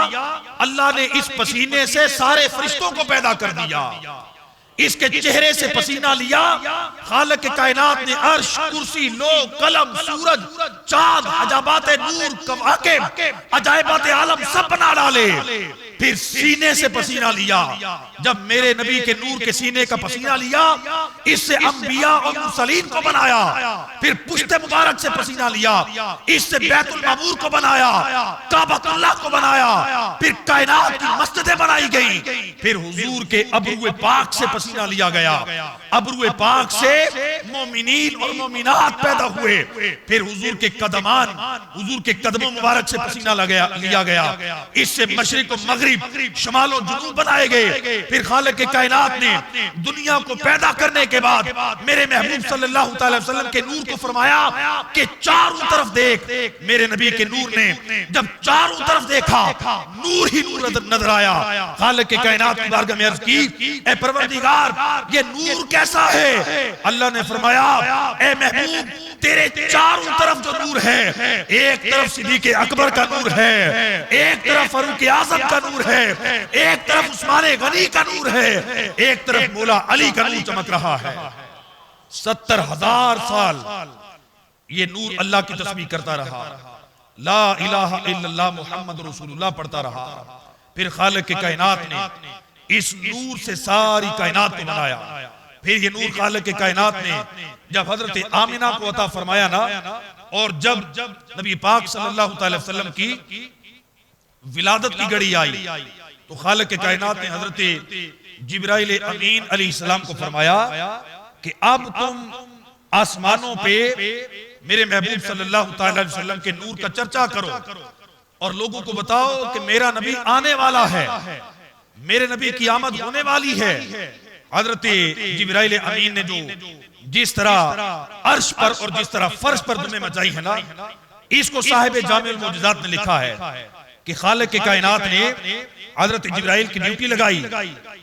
अल्लाह ने, इस पसीने से सारे फरिश्तों को पैदा कर दिया। इसके चेहरे से पसीना लिया खालिक कायनात ने अर्श, कुर्सी, लोग, कलम, सूरज, चांद, अजाबात नूर, कवाकिब, अजायबात आलम सब बना डाले। फिर सीने से पसीना लिया, जब मेरे नबी के नूर के सीने का पसीना लिया, इससे अंबिया और मुरसलीन को बनाया। फिर पुश्ते मुबारक से पसीना लिया, इससे बैतुल मामूर को बनाया, काबतुल्लाह को बनाया। फिर कायनात की मस्जिदें बनाई गई। फिर हुजूर के अबरूए पाक से पसीना लिया गया, अबरूए पाक से मोमिनीन और मोमिनात पैदा हुए। फिर हुजूर के कदमान, हुजूर के कदमों मुबारक से पसीना लिया गया, इससे मशरिक और मगरिब, शमाल और जुनूब बनाए गए। फिर खालिक के कायनात ने दुनिया को पैदा करने के बाद मेरे महबूब सल्लल्लाहु अलैहि वसल्लम के नूर को फरमाया कि चारों तरफ देख। मेरे नबी के नूर ने जब चारों तरफ देखा, नूर ही नूर नजर आया। खालिक के कायनात की बारगाह में अर्ज की, ए परवरदिगार ये नूर कैसा है? अल्लाह ने फरमाया, ए महबूब तेरे चारों तरफ जो नूर है, एक तरफ सिद्दीक़ अकबर का नूर है, एक तरफ फारूक आज़म का नूर है, एक तरफ उस्मान गनी का नूर है, एक तरफ मौला अली का नूर चमक रहा है। 70,000 साल ये नूर अल्लाह की तस्बीह करता रहा, ला इलाहा इल्लल्लाह मुहम्मद रसूलुल्लाह पढ़ता रहा। फिर खालिक के कायनात ने इस नूर से सारी कायनात को बनाया। फिर ये नूर खालिक के कायनात ने जब हजरत आमिना को अता फरमाया ना, और जब नबी पाक सल्लल्लाहु अलैहि वसल्लम की विलादत की घड़ी आई, तो खालिक के कायनात ने हजरत जिब्राइल अमीन अलैहिस्सलाम को फरमाया कि अब तुम आसमानों पे मेरे महबूब सल्लल्लाहु अलैहि वसल्लम के नूर का चर्चा करो और लोगों को बताओ कि मेरा नबी आने वाला है, मेरे नबी की आमद होने वाली है। हजरत जिब्राइल अमीन ने जिस तरह अर्श पर और जिस तरह फर्श पर दुमे मचाई है ना, इसको साहिब जामिउल मुअज्जज़ात ने लिखा है कि खालिक के कायनात ने हजरत जिब्राइल की ड्यूटी लगाई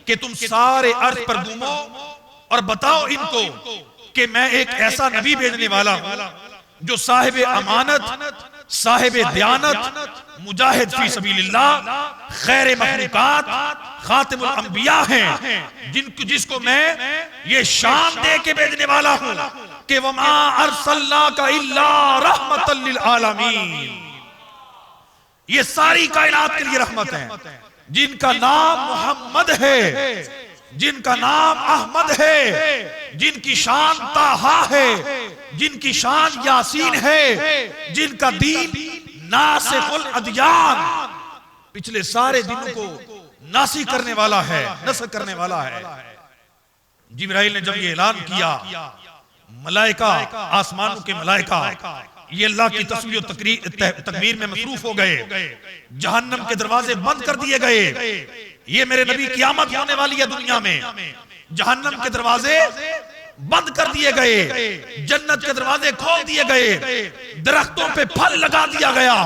कि तुम सारे अर्श पर घूमो और बताओ इनको कि मैं एक ऐसा नबी भेजने वाला हूं जो साहिब अमानत साहिब दयानत, मुजाहिद फी सबीलिल्लाह, खैर मखलूकात, खातिमुल अंबिया हैं, जिसको मैं ये शान दे के भेजने वाला हूं कि वमा अरसलनाका इल्ला रहमतल लिल आलमीन। ये सारी कायनात के लिए रहमत है। जिनका नाम मोहम्मद है, जिनका नाम अहमद है, जिनकी शान ताहा है, जिनकी शान यासीन है, जिनका दीन नासिखुल अदियान, पिछले सारे दिनों को नासी करने वाला है, नस्ख करने वाला है। जिब्राइल ने जब ये ऐलान किया, मलाइका, आसमानों के मलाइका ये अल्लाह की तस्बीह और तकबीर में मसरूफ हो गए। जहन्नम के दरवाजे बंद कर दिए गए। ये मेरे नबी क़यामत होने वाली है दुनिया में। जहन्नम के दरवाजे बंद कर दिए गए, जन्नत के दरवाजे खोल दिए गए, दरख्तों पे फल लगा दिया गया,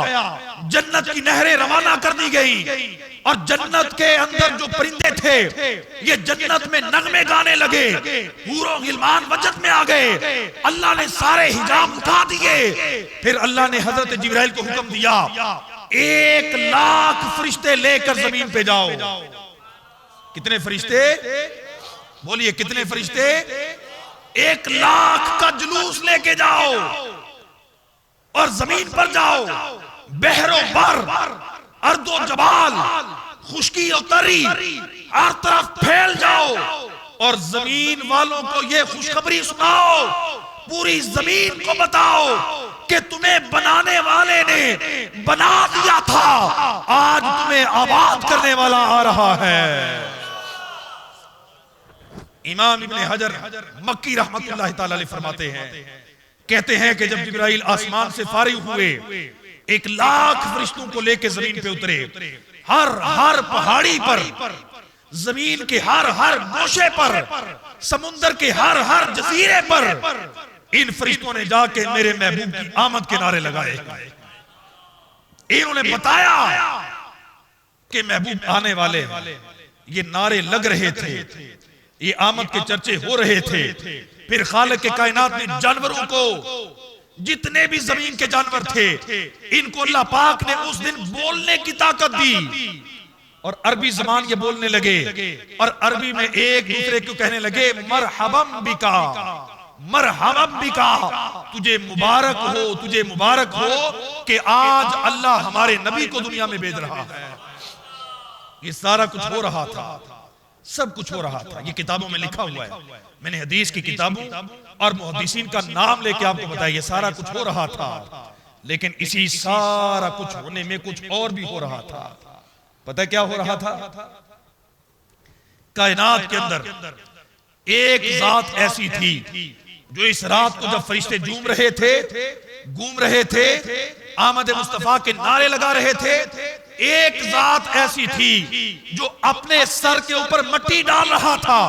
जन्नत की नहरें रवाना कर दी गई, और जन्नत के अंदर जो परिंदे थे ये जन्नत में नगमे गाने लगे, हूरों गिलमान वजद में आ गए। अल्लाह ने सारे हिजाब उठा दिए। फिर अल्लाह ने हजरत जिब्राइल को हुक्म दिया, 1,00,000 फरिश्ते लेकर जमीन पे जाओ। कितने फरिश्ते? बोलिए कितने फरिश्ते? 1,00,000 का जुलूस लेके जाओ और जमीन पर जाओ। बहरो बर, अर्दो जबाल, खुशकी और तरी, हर तरफ फैल जाओ और जमीन वालों को ये खुशखबरी सुनाओ, पूरी जमीन को बताओ कि तुम्हें बनाने वाले ने बना दिया था, आज तुम्हें आबाद करने वाला आ रहा है। इमाम इब्ने हजर मक्की रहमतुल्लाह तआला अलैह फरमाते हैं, कहते हैं कि जब जिब्राइल आसमान से फारिग हुए, 1,00,000 फरिश्तों को लेकर जमीन पे उतरे। हर पहाड़ी पर, जमीन के हर गोशे पर, समुंदर के हर जजीरे पर इन फरिश्तों ने जाके मेरे महबूब की आमद के नारे लगाए। इन्होंने बताया कि महबूब आने वाले। ये नारे लग रहे थे, ये आमद के चर्चे हो रहे थे। फिर खालिक के कायनात ने जानवरों को, जितने भी जमीन के जानवर थे, इनको अल्लाह पाक ने उस दिन बोलने की ताकत दी और अरबी ज़बान ये बोलने लगे और अरबी में एक दूसरे को कहने लगे, मरहबम बिका, मरहबम बिका, तुझे मुबारक हो, तुझे मुबारक हो कि आज अल्लाह हमारे नबी को दुनिया में भेज रहा है। ये सारा कुछ हो रहा था, सब कुछ हो रहा था। ये किताबों में लिखा हुआ है। मैंने हदीस की किताबों और मुहद्दिसीन का नाम लेके आपको बताया, ये सारा कुछ हो रहा था। लेकिन इसी सारा कुछ होने में कुछ और भी हो रहा था। पता है क्या हो रहा था? कायनात के अंदर एक जात ऐसी थी जो इस रात को जब फरिश्ते घूम रहे थे, आमद मुस्तफा के नारे लगा रहे थे, एक जात ऐसी थी जो अपने सर के ऊपर मट्टी डाल रहा था,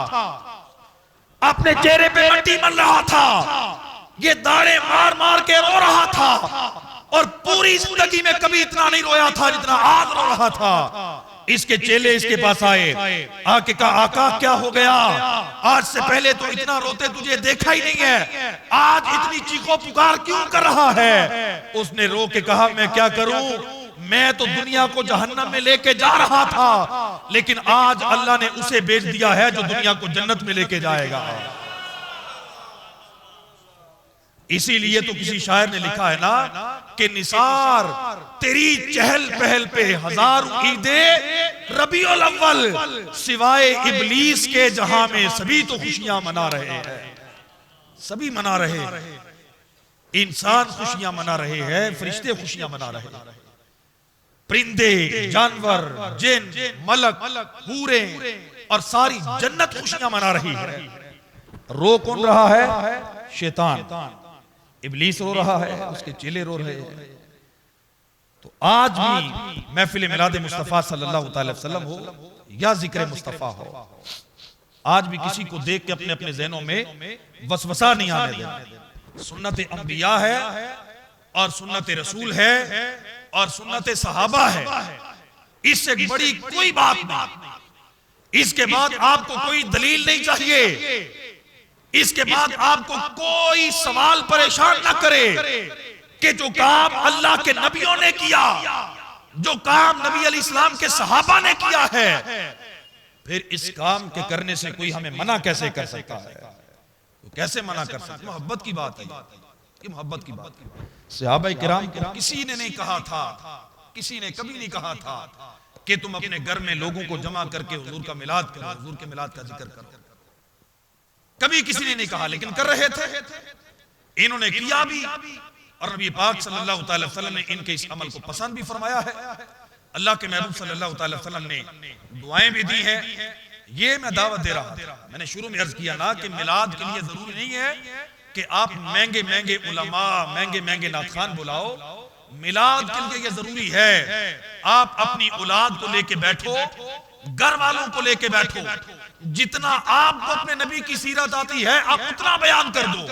अपने चेहरे पे मट्टी मल रहा था, ये दाढ़े मार मार के रो रहा था और पूरी जिंदगी में कभी इतना नहीं रोया था जितना आज रो रहा था। इसके चेले इसके पास आए, आके कहा, आका क्या हो गया? आज से पहले तो इतना रोते तुझे देखा ही नहीं है, आज इतनी चीखो पुकार क्यों कर रहा है? उसने रो के कहा, मैं क्या करूं, मैं तो दुनिया को जहन्नम में लेके जा रहा था, लेकिन आज अल्लाह ने उसे भेज दिया है जो दुनिया को जन्नत में लेके जाएगा। इसीलिए तो किसी शायर ने लिखा है ना कि निसार तेरी चहल पहल पे हजारों ईदे रबीउल अव्वल, सिवाय इबलीस के जहां में सभी तो खुशियां मना रहे हैं, सभी मना रहे हैं। इंसान खुशियां मना रहे हैं, फरिश्ते खुशियां मना रहे हैं, परिंदे, जानवर, जिन, मलक, हूरे और सारी जन्नत खुशियां मना रही है। रो कौन रहा है? शैतान, इब्लीस रो रहा है, उसके चेले रो रहे हैं। तो आज भी महफिल मिलाद मुस्तफा सल्लल्लाहु अलैहि वसल्लम हो या जिक्र मुस्तफा हो, आज भी किसी को देख के अपने अपने ज़हनों में वसवसा नहीं आने देना। सुन्नत अंबिया है और सुन्नत रसूल है और सुन्नत सहाबा है, इससे बड़ी कोई बात नहीं। इसके बाद आपको कोई दलील नहीं चाहिए, इसके बाद आपको कोई सवाल परेशान ना करे कि जो काम अल्लाह के नबियों ने किया, जो काम नबी अलैहिस्सलाम के सहाबा ने किया है, फिर इस काम के करने से कोई हमें मना कैसे कर सकता है? तो कैसे मना कर सकता? मोहब्बत की बात है, ये मोहब्बत की बात है। सहाबा किराम को किसी ने नहीं कहा था, किसी ने कभी नहीं कहा था कि तुम अपने घर में लोगों को जमा करके हुजूर का मिलाद करो, हुजूर के मिलाद का जिक्र करो। कभी किसी ने नहीं कहा, लेकिन कर रहे थे, इन्होंने किया भी, और नबी पाक सल्लल्लाहु अलैहि वसल्लम ने इनके इस अमल को पसंद भी फरमाया है। अल्लाह के महबूब सल्लल्लाहु अलैहि वसल्लम ने दुआएं भी दी हैं। ये मैं दावत दे रहा था, मैंने शुरू में अर्ज किया ना कि मिलाद के लिए जरूरी नहीं है कि आप महंगे महंगे उलमा, महंगे महंगे नातखान बुलाओ। मिलाद के लिए ये जरूरी है आप अपनी औलाद को लेके बैठो, घर वालों को लेके बैठो, जितना आपको अपने नबी की सीरत आती है आप उतना बयान कर दो,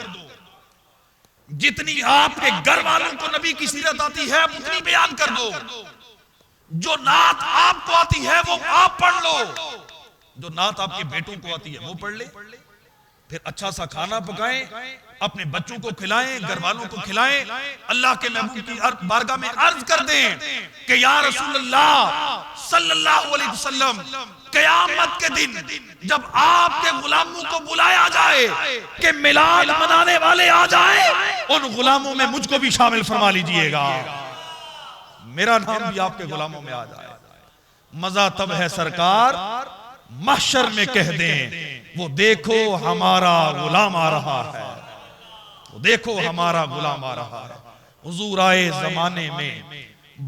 जितनी आपके घर वालों को नबी की सीरत आती है आप उतनी बयान कर दो, जो नात आपको आती है वो आप पढ़ लो, जो नात आपके बेटों को आती है वो पढ़ ले। फिर अच्छा सा खाना पकाएं, अपने बच्चों को खिलाएं, घर वालों को खिलाएं। अल्लाह के महबूब की बारगाह में अर्ज कर दें कि या रसूलल्लाह सल्लल्लाहु अलैहि वसल्लम, क़यामत के दिन जब आपके गुलामों को बुलाया जाए कि मिलाद मनाने वाले आ जाए, उन गुलामों में मुझको भी शामिल फरमा लीजिएगा, मेरा नाम भी आपके गुलामों में आ जाए। मजा तब है सरकार महशर में कह दें, वो देखो हमारा गुलाम आ रहा है, वो देखो हमारा गुलाम आ रहा है। हुजूर आए जमाने में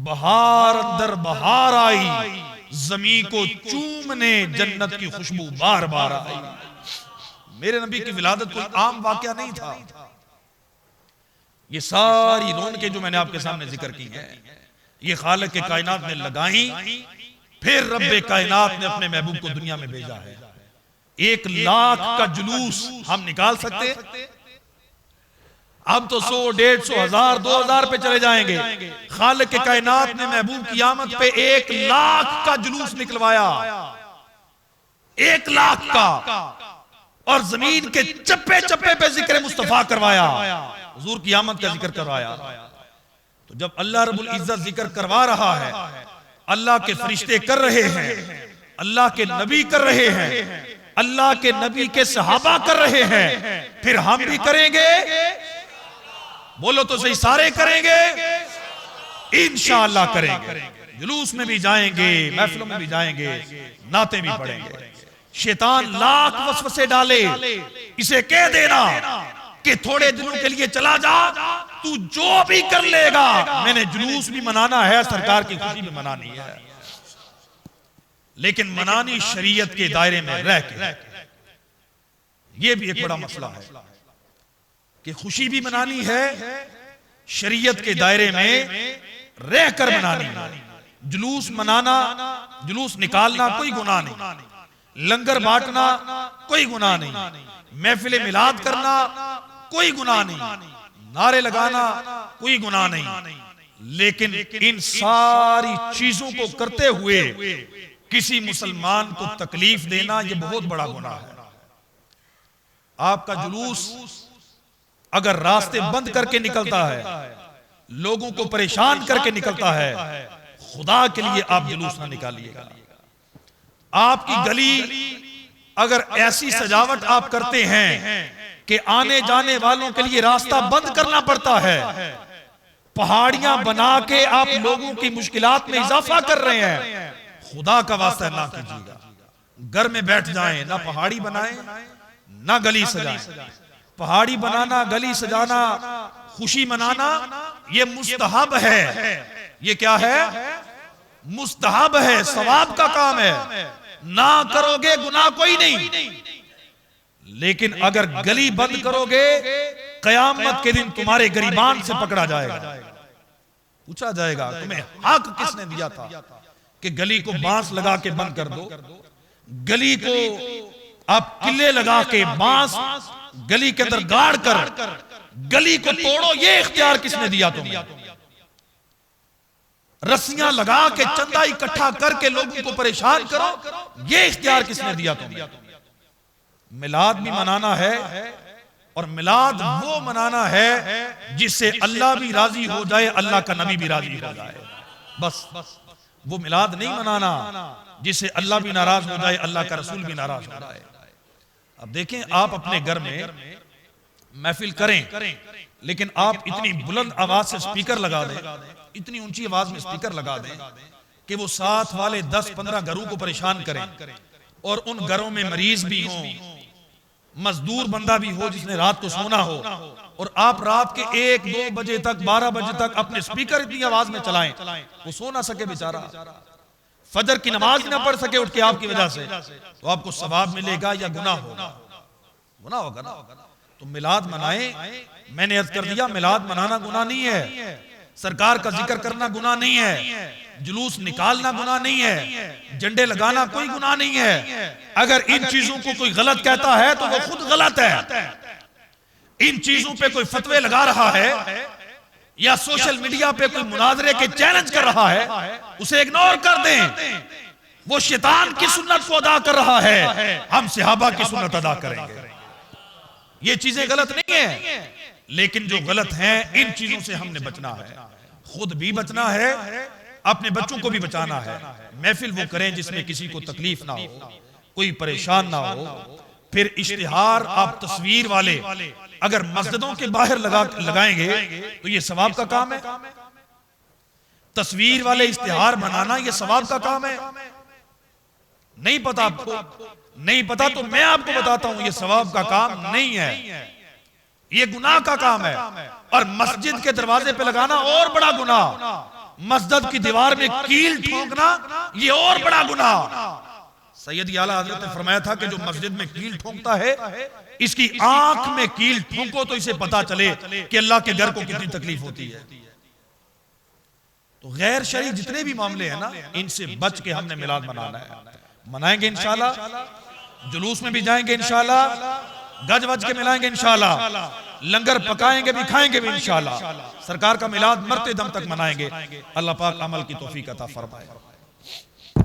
बहार अंदर बहार आई, जमीन को चूमने जन्नत की खुशबू बार बार आई। मेरे नबी की विलादत कोई आम वाकया नहीं था। ये सारी रौनकें जो मैंने आपके सामने जिक्र की है, ये खालिक के कायनात ने लगाई, फिर रब्बे कायनात ने अपने महबूब को दुनिया में भेजा है। 1 लाख का जुलूस हम निकाल सकते, अब तो 100, 150, 1000, 2000 पे चले जाएंगे। खालिक के कायनात ने महबूब की आमद पे 1 लाख का जुलूस निकलवाया, 1 लाख का, और जमीन के चप्पे चप्पे पे जिक्र मुस्तफा करवाया, हुजूर की आमद का जिक्र करवाया। तो जब अल्लाह रब्बुल इज्जत जिक्र करवा रहा है, अल्लाह के फरिश्ते कर रहे हैं, अल्लाह के नबी कर रहे हैं, अल्लाह के नबी के सहाबा कर रहे हैं, फिर हम भी करेंगे। बोलो तो सही, सारे करेंगे, इंशाअल्लाह करेंगे। जुलूस में भी जाएंगे, महफिलों में भी जाएंगे, नाते भी पढ़ेंगे। शैतान लाख वसवसे डाले, इसे कह देना कि थोड़े दिनों के लिए चला जा, तू जो भी कर लेगा, मैंने जुलूस भी मनाना है, सरकार की खुशी भी मनानी है, लेकिन मनानी शरीयत के दायरे में रह के। यह भी एक बड़ा मसला है कि खुशी भी मनानी है, शरीयत के दायरे में रहकर मनानी है। जुलूस मनाना, जुलूस निकालना कोई गुनाह नहीं, लंगर बांटना कोई गुनाह नहीं, महफिल मिलाद करना कोई गुनाह नहीं, नारे लगाना कोई गुनाह नहीं, लेकिन इन सारी चीजों को करते हुए किसी मुसलमान को तकलीफ देना यह बहुत बड़ा गुनाह है। आपका जुलूस अगर रास्ते बंद करके निकलता है, लोगों को परेशान करके निकलता है, खुदा के लिए आप जुलूस ना निकालिएगा। आपकी गली अगर ऐसी सजावट आप करते हैं कि आने जाने वालों के लिए रास्ता बंद करना पड़ता है, पहाड़ियां बना के आप लोगों की मुश्किलात में इजाफा कर रहे हैं, खुदा का वास्ता ना कीजिएगा। घर में बैठ जाएं, ना पहाड़ी बनाएं ना गली सजाएं। पहाड़ी बनाना, गली सजाना, खुशी मनाना ये मुस्तहब है। ये क्या है? मुस्तहब है, सवाब का काम है। ना करोगे गुनाह कोई नहीं, लेकिन अगर गली बंद करोगे, कयामत के दिन तुम्हारे गरीबान से पकड़ा जाएगा, पूछा जाएगा तुम्हें हक किसने दिया था कि गली को बांस लगा के बंद कर दो, गली को आप किले लगा के बांस गली के अंदर गाड़ कर गली को तोड़ो, ये इख्तियार किसने दिया तुम्हें? रस्सियां लगा के चंदा इकट्ठा करके लोगों को परेशान करो, ये इख्तियार किसने दिया तुम्हें? मिलाद भी मनाना है, और मिलाद वो मनाना है जिससे अल्लाह भी राजी हो जाए, अल्लाह का नबी भी राजी हो जाए। बस वो मिलाद नहीं मनाना जिससे अल्लाह भी नाराज हो जाए, अल्लाह का रसूल भी नाराज हो जाए। अब देखें, आप अपने घर में महफिल करें, लेकिन आप इतनी बुलंद आवाज से स्पीकर लगा दें, इतनी ऊंची आवाज में स्पीकर लगा दें कि वो साथ वाले 10-15 घरों को परेशान करें, और उन घरों में मरीज भी हों, मजदूर बंदा भी हो जिसने रात को सोना हो, और आप रात के 1-2 बजे तक 12 बजे तक अपने स्पीकर इतनी आवाज में चलाएं, वो सो ना सके बेचारा, फजर की नमाज ना पढ़ सके उठ के आपकी वजह से, तो आपको सवाब मिलेगा या गुनाह होगा? गुनाह होगा ना। तो मिलाद मनाएं। मैंने अर्ज कर दिया, मिलाद मनाना गुनाह नहीं है, सरकार का जिक्र करना गुनाह नहीं है, जुलूस निकालना गुनाह नहीं है, झंडे लगाना कोई गुनाह नहीं है। अगर इन चीजों को कोई गलत कहता है तो वो खुद गलत है। इन चीजों पे कोई फतवे लगा रहा है या सोशल मीडिया पे कोई मुनाजरे के चैलेंज कर रहा है, उसे इग्नोर कर दें। वो शैतान की सुन्नत को अदा कर रहा है, हम सहाबा की सुन्नत अदा करेंगे। ये चीजें गलत नहीं है, लेकिन जो गलत हैं इन चीजों से हमने बचना है, खुद भी बचना है, अपने बच्चों को भी बचाना है। महफिल वो करें जिसमें किसी को तकलीफ ना हो, कोई परेशान ना हो। फिर इश्तिहार आप तस्वीर वाले अगर मस्जिदों के बाहर लगाएंगे तो ये सवाब का काम है। तस्वीर वाले इश्तिहार बनाना ये सवाब का काम है। नहीं पता आपको? नहीं पता तो मैं आपको बताता हूं, ये सवाब का काम नहीं है, ये गुनाह का काम है। और मस्जिद के दरवाजे पे लगाना और बड़ा गुनाह, मस्जिद की दीवार में कील ठोकना ये और बड़ा गुनाह। सैयद आला हजरत ने फरमाया था कि जो मस्जिद में कील ठोकता है, इसकी आंख में कील ठोको तो इसे पता चले कि अल्लाह के घर को कितनी तकलीफ होती है। तो गैर शरई जितने भी मामले हैं ना, इनसे बच के हमने मिलाद मनाना है। मनाएंगे इंशाल्लाह, जुलूस में भी जाएंगे इंशाल्लाह, गज वज के मिलाएंगे इंशाल्लाह, लंगर पकाएंगे भी खाएंगे भी इंशाल्लाह, सरकार का मिलाद मरते दम तक मनाएंगे। अल्लाह पाक अमल की तौफीक अता फरमाए।